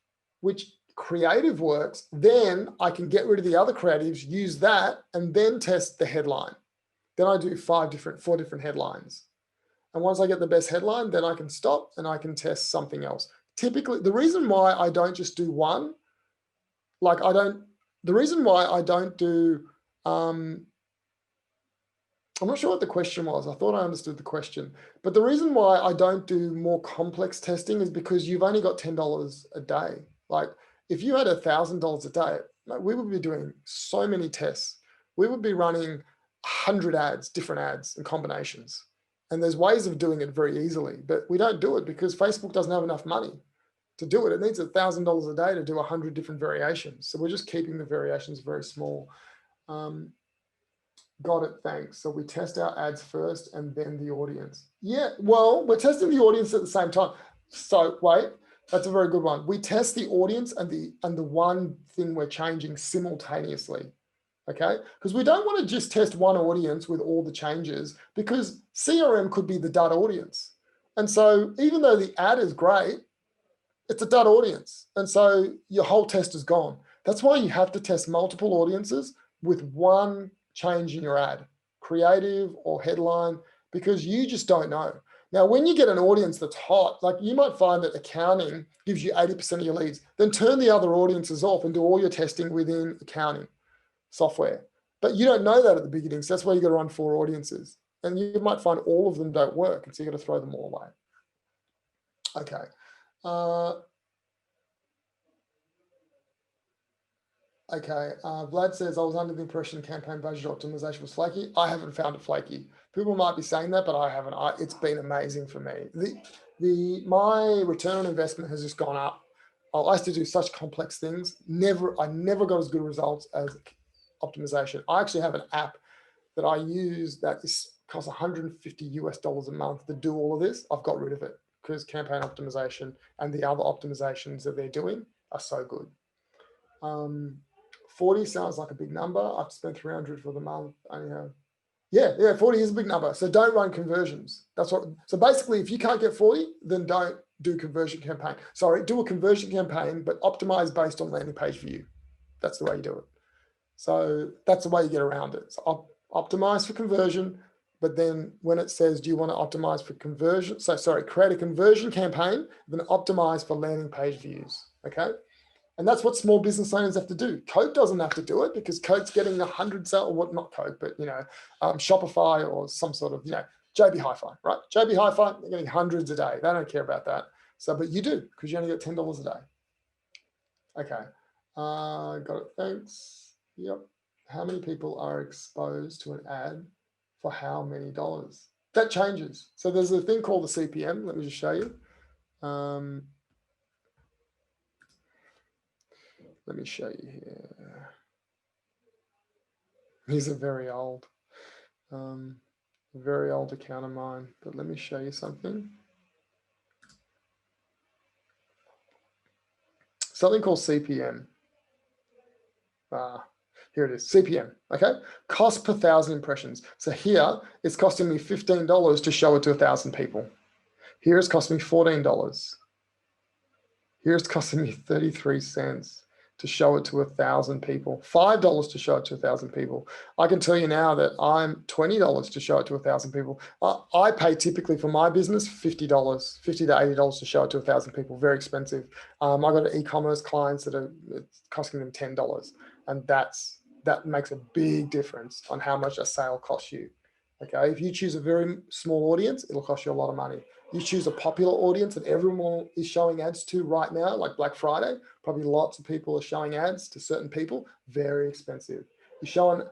creative works, then I can get rid of the other creatives, use that, and then test the headline. Then I do 4 different headlines. And once I get the best headline, then I can stop and I can test something else. Typically, the reason why I don't just do one, the reason why I don't do, I'm not sure what the question was. I thought I understood the question. But the reason why I don't do more complex testing is because you've only got $10 a day. Like if you had $1,000 a day, we would be doing so many tests. We would be running 100 ads, different ads and combinations. And there's ways of doing it very easily, but we don't do it because Facebook doesn't have enough money to do it. It needs $1,000 a day to do 100 different variations. So we're just keeping the variations very small. Got it, thanks. So we test our ads first and then the audience. Yeah, well, we're testing the audience at the same time. So wait, that's a very good one. We test the audience and the one thing we're changing simultaneously. Okay, because we don't want to just test one audience with all the changes, because CRM could be the dud audience. And so even though the ad is great, it's a dud audience. And so your whole test is gone. That's why you have to test multiple audiences with one change in your ad, creative or headline, because you just don't know. Now, when you get an audience that's hot, like you might find that accounting gives you 80% of your leads, then turn the other audiences off and do all your testing within accounting software. But you don't know that at the beginning. So that's why you got to run 4 audiences. And you might find all of them don't work. And so you got to throw them all away. Okay. Vlad says, I was under the impression campaign budget optimization was flaky. I haven't found it flaky. People might be saying that, but I haven't. It's been amazing for me. My return on investment has just gone up. I used to do such complex things. I never got as good results as optimization. I actually have an app that I use that costs $150 a month to do all of this. I've got rid of it because campaign optimization and the other optimizations that they're doing are so good. 40 sounds like a big number. I've spent 300 for the month. Yeah, 40 is a big number. So don't run conversions. So basically, if you can't get 40, then don't do conversion campaign. Sorry, do a conversion campaign, but optimize based on landing page view. That's the way you do it. So that's the way you get around it. So optimize for conversion. But then when it says, do you want to optimize for conversion? So sorry, create a conversion campaign, then optimize for landing page views. Okay. And that's what small business owners have to do. Coke doesn't have to do it because Coke's getting 100 sales, or what, not Coke, but, Shopify or some sort of, JB Hi-Fi, right? JB Hi-Fi, they're getting hundreds a day. They don't care about that. So, but you do, because you only get $10 a day. Okay. Got it. Thanks. Yep. How many people are exposed to an ad for how many dollars? That changes. So there's a thing called the CPM. Let me just show you. Let me show you here. These are very old account of mine, but let me show you something. Something called CPM. Here it is, CPM, okay? Cost per 1,000 impressions. So here, it's costing me $15 to show it to 1,000 people. Here it's costing me $14. Here it's costing me 33 cents to show it to 1,000 people, $5 to show it to 1,000 people. I can tell you now that I'm $20 to show it to 1,000 people. I pay typically for my business $50, $50 to $80 to show it to 1,000 people, very expensive. I got e-commerce clients that are costing them $10, and that makes a big difference on how much a sale costs you. Okay, if you choose a very small audience, it'll cost you a lot of money. You choose a popular audience that everyone is showing ads to right now, like Black Friday, probably lots of people are showing ads to certain people, very expensive. You show an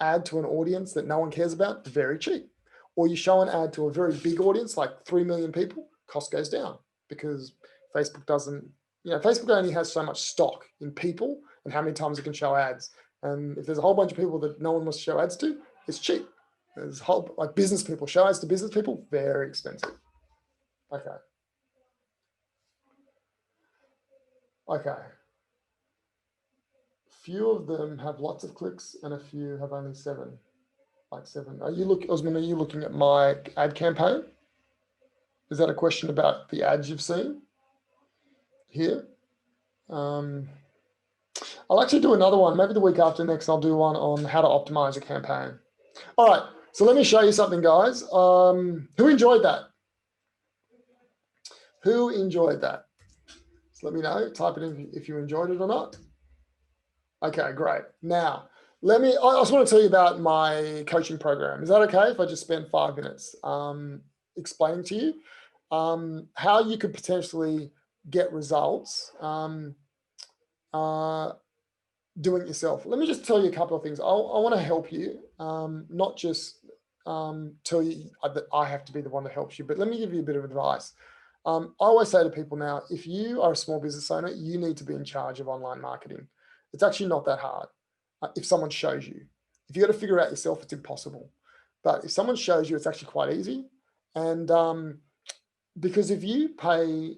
ad to an audience that no one cares about, very cheap. Or you show an ad to a very big audience, like 3 million people, cost goes down because Facebook doesn't, Facebook only has so much stock in people and how many times it can show ads. And if there's a whole bunch of people that no one wants to show ads to, it's cheap. There's whole, like business people, show ads to business people, very expensive. Okay. Few of them have lots of clicks and a few have only 7. Like 7. Osman, are you looking at my ad campaign? Is that a question about the ads you've seen here? I'll actually do another one. Maybe the week after next, I'll do one on how to optimize a campaign. All right. So let me show you something, guys. Who enjoyed that? Who enjoyed that? So let me know. Type it in if you enjoyed it or not. Okay, great. Now, I just want to tell you about my coaching program. Is that okay if I just spend 5 minutes explaining to you how you could potentially get results doing it yourself? Let me just tell you a couple of things. I want to help you, not just tell you that I have to be the one that helps you, but let me give you a bit of advice. I always say to people now, if you are a small business owner, you need to be in charge of online marketing. It's actually not that hard if someone shows you. If you got to figure it out yourself, it's impossible. But if someone shows you, it's actually quite easy. And because if you pay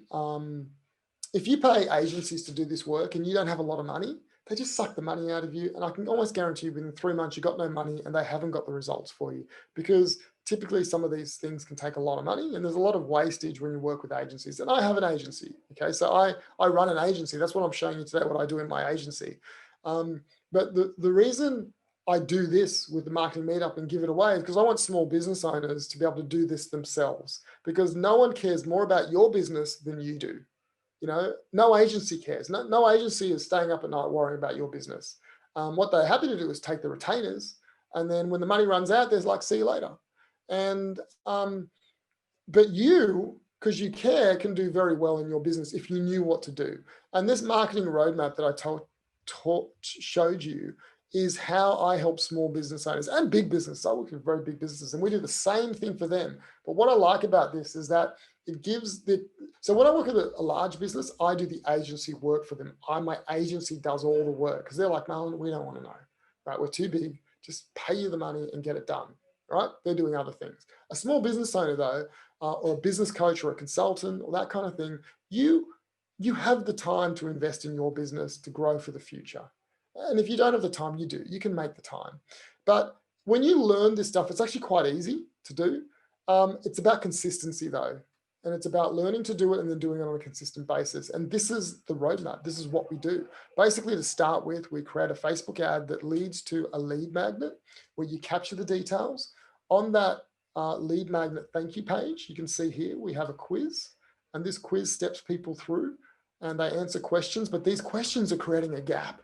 agencies to do this work and you don't have a lot of money, they just suck the money out of you. And I can almost guarantee you within 3 months, you got no money and they haven't got the results for you, because typically some of these things can take a lot of money and there's a lot of wastage when you work with agencies. And I have an agency. Okay. So I run an agency. That's what I'm showing you today, what I do in my agency. But the reason I do this with the marketing meetup and give it away is because I want small business owners to be able to do this themselves, because no one cares more about your business than you do. No agency cares. No agency is staying up at night worrying about your business. What they're happy to do is take the retainers, and then when the money runs out, there's like, see you later. And but you, because you care, can do very well in your business if you knew what to do. And this marketing roadmap that I showed you is how I help small business owners and big businesses. I work with very big businesses and we do the same thing for them. But what I like about this is that it gives so when I work with a large business, I do the agency work for them. My agency does all the work because they're like, no, we don't want to know, right? We're too big. Just pay you the money and get it done, right? They're doing other things. A small business owner though, or a business coach or a consultant or that kind of thing, you have the time to invest in your business to grow for the future. And if you don't have the time, you can make the time. But when you learn this stuff, it's actually quite easy to do. It's about consistency though. And it's about learning to do it and then doing it on a consistent basis. And this is the roadmap. This is what we do. Basically, to start with, we create a Facebook ad that leads to a lead magnet where you capture the details. On that lead magnet thank you page, you can see here we have a quiz, and this quiz steps people through and they answer questions, but these questions are creating a gap.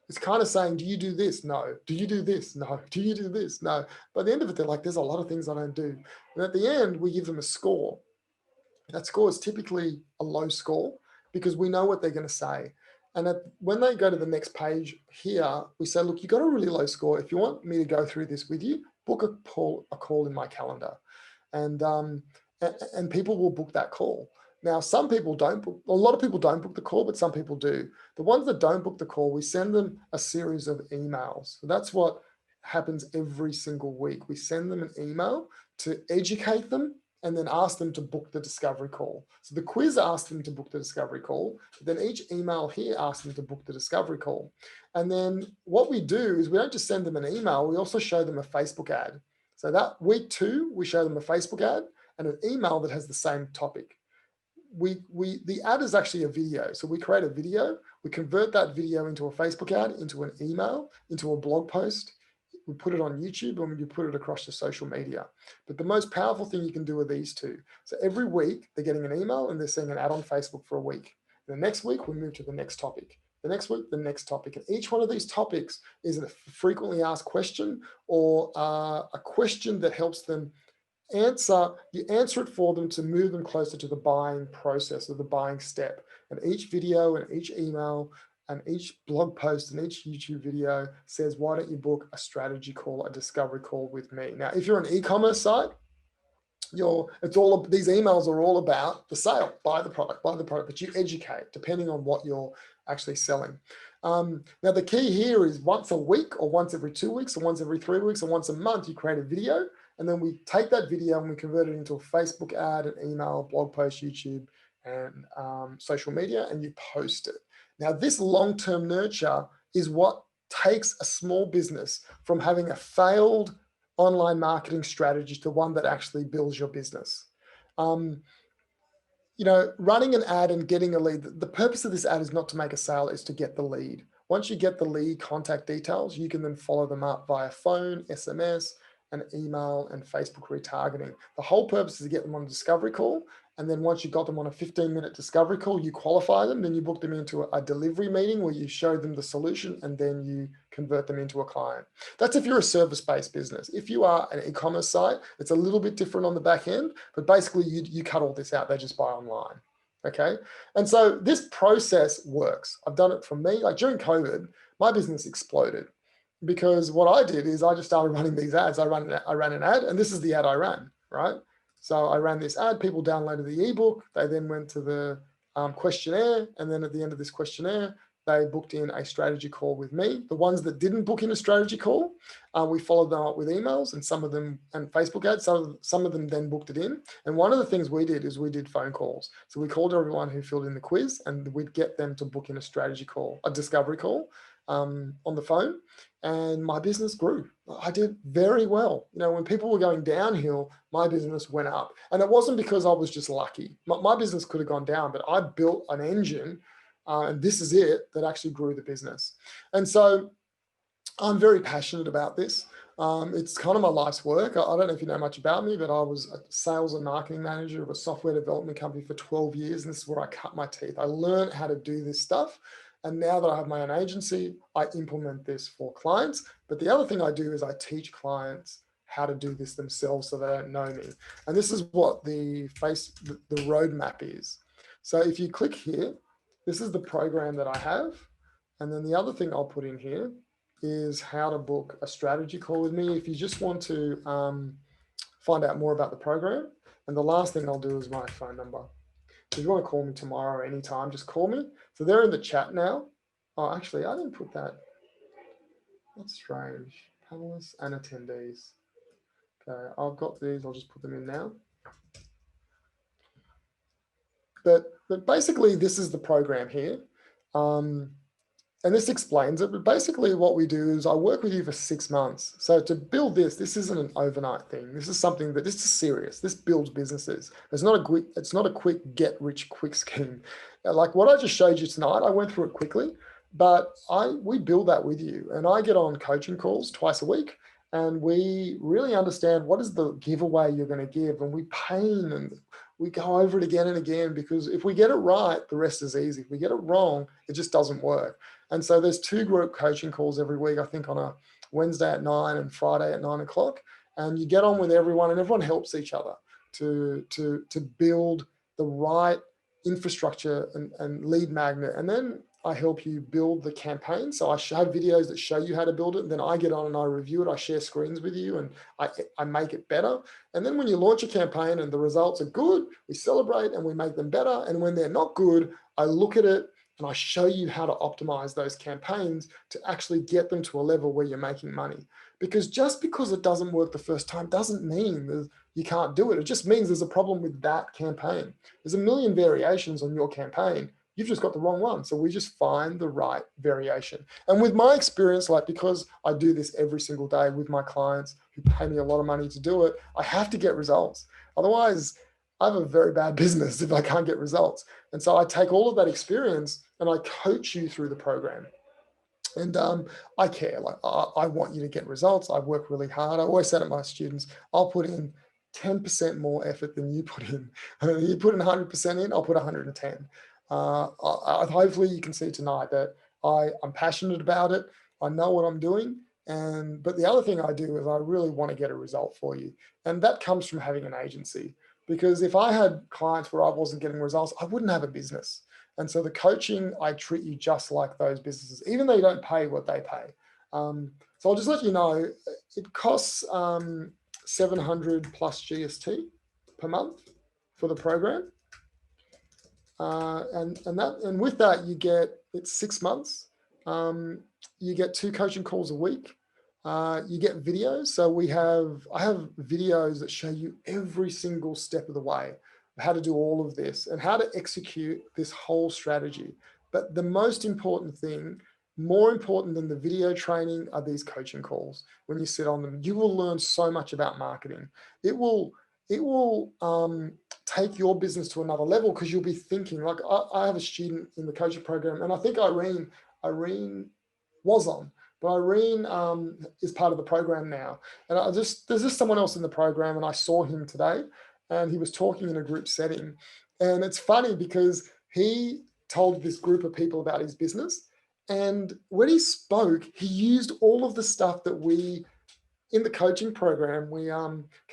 It's kind of saying, do you do this? No. Do you do this? No. Do you do this? No. By the end of it, they're like, there's a lot of things I don't do. And at the end, we give them a score. That score is typically a low score because we know what they're going to say. And when they go to the next page here, we say, look, you got a really low score. If you want me to go through this with you, book a call in my calendar. And people will book that call. Now, some people don't book, a lot of people don't book the call, but some people do. The ones that don't book the call, we send them a series of emails. So that's what happens every single week. We send them an email to educate them and then ask them to book the discovery call. So the quiz asks them to book the discovery call. Then each email here asks them to book the discovery call. And then what we do is we don't just send them an email, we also show them a Facebook ad. So that week 2, we show them a Facebook ad and an email that has the same topic. The ad is actually a video. So we create a video, we convert that video into a Facebook ad, into an email, into a blog post. We put it on YouTube and you put it across your social media. But the most powerful thing you can do are these two. So every week they're getting an email and they're seeing an ad on Facebook for a week. The next week we move to the next topic. The next week, the next topic. And each one of these topics is a frequently asked question or a question that helps them answer. You answer it for them to move them closer to the buying process or the buying step. And each video and each email and each blog post and each YouTube video says, why don't you book a strategy call, a discovery call with me? Now, if you're an e-commerce site, these emails are all about the sale, buy the product, but you educate depending on what you're actually selling. Now, the key here is once a week or once every 2 weeks or once every 3 weeks or once a month, you create a video, and then we take that video and we convert it into a Facebook ad, an email, blog post, YouTube, and social media, and you post it. Now, this long-term nurture is what takes a small business from having a failed online marketing strategy to one that actually builds your business. Running an ad and getting a lead, the purpose of this ad is not to make a sale, it's to get the lead. Once you get the lead contact details, you can then follow them up via phone, SMS, and email and Facebook retargeting. The whole purpose is to get them on a discovery call. And then once you got them on a 15-minute discovery call, you qualify them, then you book them into a delivery meeting where you show them the solution and then you convert them into a client. That's if you're a service-based business. If you are an e-commerce site, it's a little bit different on the back end, but basically you cut all this out, they just buy online, okay? And so this process works. I've done it for me, like during COVID, my business exploded because what I did is I just started running these ads. I ran an ad and this is the ad I ran, right? So I ran this ad, people downloaded the ebook, they then went to the questionnaire, and then at the end of this questionnaire, they booked in a strategy call with me. The ones that didn't book in a strategy call, we followed them up with emails and some of them, and Facebook ads, some of them then booked it in. And one of the things we did is we did phone calls. So we called everyone who filled in the quiz and we'd get them to book in a strategy call, a discovery call on the phone. And my business grew. I did very well. When people were going downhill, my business went up. And it wasn't because I was just lucky. My business could have gone down, but I built an engine, and this is it, that actually grew the business. And so I'm very passionate about this. It's kind of my life's work. I don't know if you know much about me, but I was a sales and marketing manager of a software development company for 12 years. And this is where I cut my teeth. I learned how to do this stuff. And now that I have my own agency, I implement this for clients. But the other thing I do is I teach clients how to do this themselves so they don't know me. And this is what the roadmap is. So if you click here, this is the program that I have. And then the other thing I'll put in here is how to book a strategy call with me if you just want to find out more about the program. And the last thing I'll do is my phone number. If you want to call me tomorrow or anytime, just call me. So they're in the chat now. Oh, actually, I didn't put that. That's strange. Panelists and attendees. Okay, I've got these. I'll just put them in now. But basically, this is the program here. and this explains it, but basically what we do is I work with you for 6 months. So to build this isn't an overnight thing. This is something that, this is serious. This builds businesses. It's not a quick get rich quick scheme. Like what I just showed you tonight, I went through it quickly, but we build that with you. And I get on coaching calls twice a week, and we really understand what is the giveaway you're going to give, and we pain and we go over it again and again, because if we get it right, the rest is easy. If we get it wrong, it just doesn't work. And so there's 2 group coaching calls every week, I think on a Wednesday at 9 and Friday at 9 o'clock. And you get on with everyone, and everyone helps each other to build the right infrastructure and lead magnet. And then I help you build the campaign. So I have videos that show you how to build it. And then I get on and I review it. I share screens with you, and I make it better. And then when you launch a campaign and the results are good, we celebrate and we make them better. And when they're not good, I look at it and I show you how to optimize those campaigns to actually get them to a level where you're making money. Because just because it doesn't work the first time doesn't mean you can't do it. It just means there's a problem with that campaign. There's a million variations on your campaign. You've just got the wrong one. So we just find the right variation. And with my experience, like, because I do this every single day with my clients who pay me a lot of money to do it, I have to get results. Otherwise, I have a very bad business if I can't get results. And so I take all of that experience and I coach you through the program. And I care, like I want you to get results. I work really hard. I always say to my students, I'll put in 10% more effort than you put in. You put in 100% in, I'll put 110. Hopefully you can see tonight that I'm passionate about it. I know what I'm doing. But the other thing I do is I really want to get a result for you. And that comes from having an agency. Because if I had clients where I wasn't getting results, I wouldn't have a business. And so the coaching, I treat you just like those businesses, even though you don't pay what they pay. So I'll just let you know, it costs 700 plus GST per month for the program. And with that, you get, it's 6 months. You get 2 coaching calls a week. You get videos. So I have videos that show you every single step of the way, how to do all of this and how to execute this whole strategy. But the most important thing, more important than the video training, are these coaching calls. When you sit on them, you will learn so much about marketing. It will take your business to another level, because you'll be thinking, like I have a student in the coaching program, and I think Irene was on, but Irene is part of the program now. And there's just someone else in the program, and I saw him today, and he was talking in a group setting. And it's funny because he told this group of people about his business. And when he spoke, he used all of the stuff that we, in the coaching program, we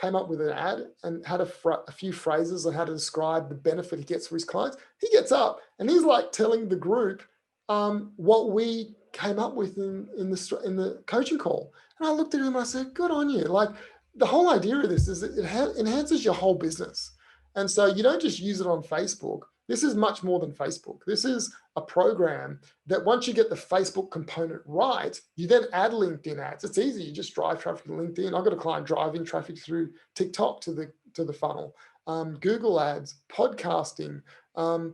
came up with an ad and had a few phrases on how to describe the benefit he gets for his clients. He gets up and he's like telling the group what we came up with in the coaching call. And I looked at him and I said, good on you. Like, the whole idea of this is it enhances your whole business. And so you don't just use it on Facebook. This is much more than Facebook. This is a program that once you get the Facebook component right, you then add LinkedIn ads. It's easy. You just drive traffic to LinkedIn. I've got a client driving traffic through TikTok to the funnel, Google ads, podcasting,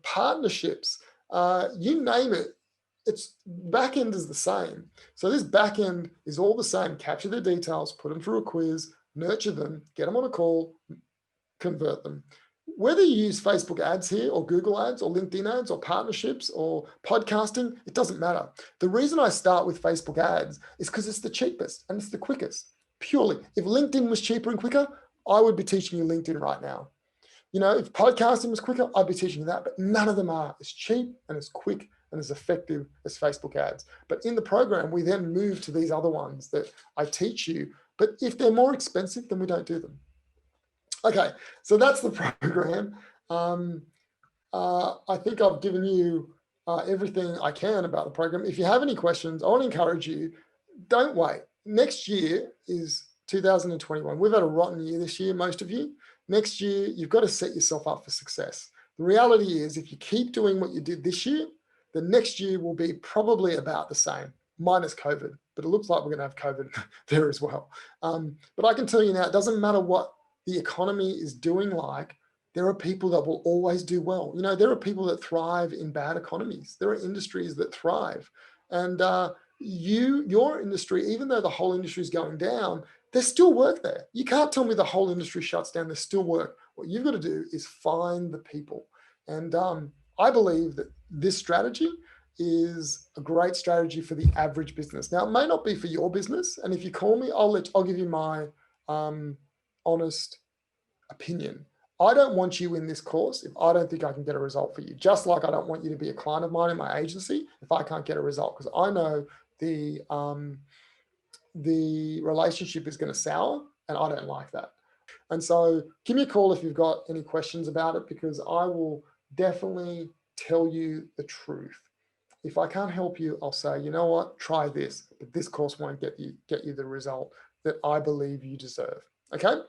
partnerships, you name it. Its back end is the same. So this back end is all the same. Capture the details, put them through a quiz, nurture them, get them on a call, convert them. Whether you use Facebook ads here or Google ads or LinkedIn ads or partnerships or podcasting, it doesn't matter. The reason I start with Facebook ads is because it's the cheapest and it's the quickest, purely. If LinkedIn was cheaper and quicker, I would be teaching you LinkedIn right now. You know, if podcasting was quicker, I'd be teaching you that, but none of them are. It's cheap and it's quick and as effective as Facebook ads. But in the program, we then move to these other ones that I teach you. But if they're more expensive, then we don't do them. Okay, so that's the program. I think I've given you everything I can about the program. If you have any questions, I want to encourage you, don't wait. Next year is 2021. We've had a rotten year this year, most of you. Next year, you've got to set yourself up for success. The reality is, if you keep doing what you did this year, the next year will be probably about the same, minus COVID. But it looks like we're going to have COVID there as well. But I can tell you now, it doesn't matter what the economy is doing like, there are people that will always do well. You know, there are people that thrive in bad economies. There are industries that thrive. And your industry, even though the whole industry is going down, there's still work there. You can't tell me the whole industry shuts down. There's still work. What you've got to do is find the people. And I believe that this strategy is a great strategy for the average business. Now, it may not be for your business. And if you call me, I'll give you my honest opinion. I don't want you in this course if I don't think I can get a result for you. Just like I don't want you to be a client of mine in my agency if I can't get a result, because I know the relationship is going to sour, and I don't like that. And so give me a call if you've got any questions about it, because I will definitely tell you the truth. If I can't help you, I'll say, you know what, try this, but this course won't get you the result that I believe you deserve. Okay.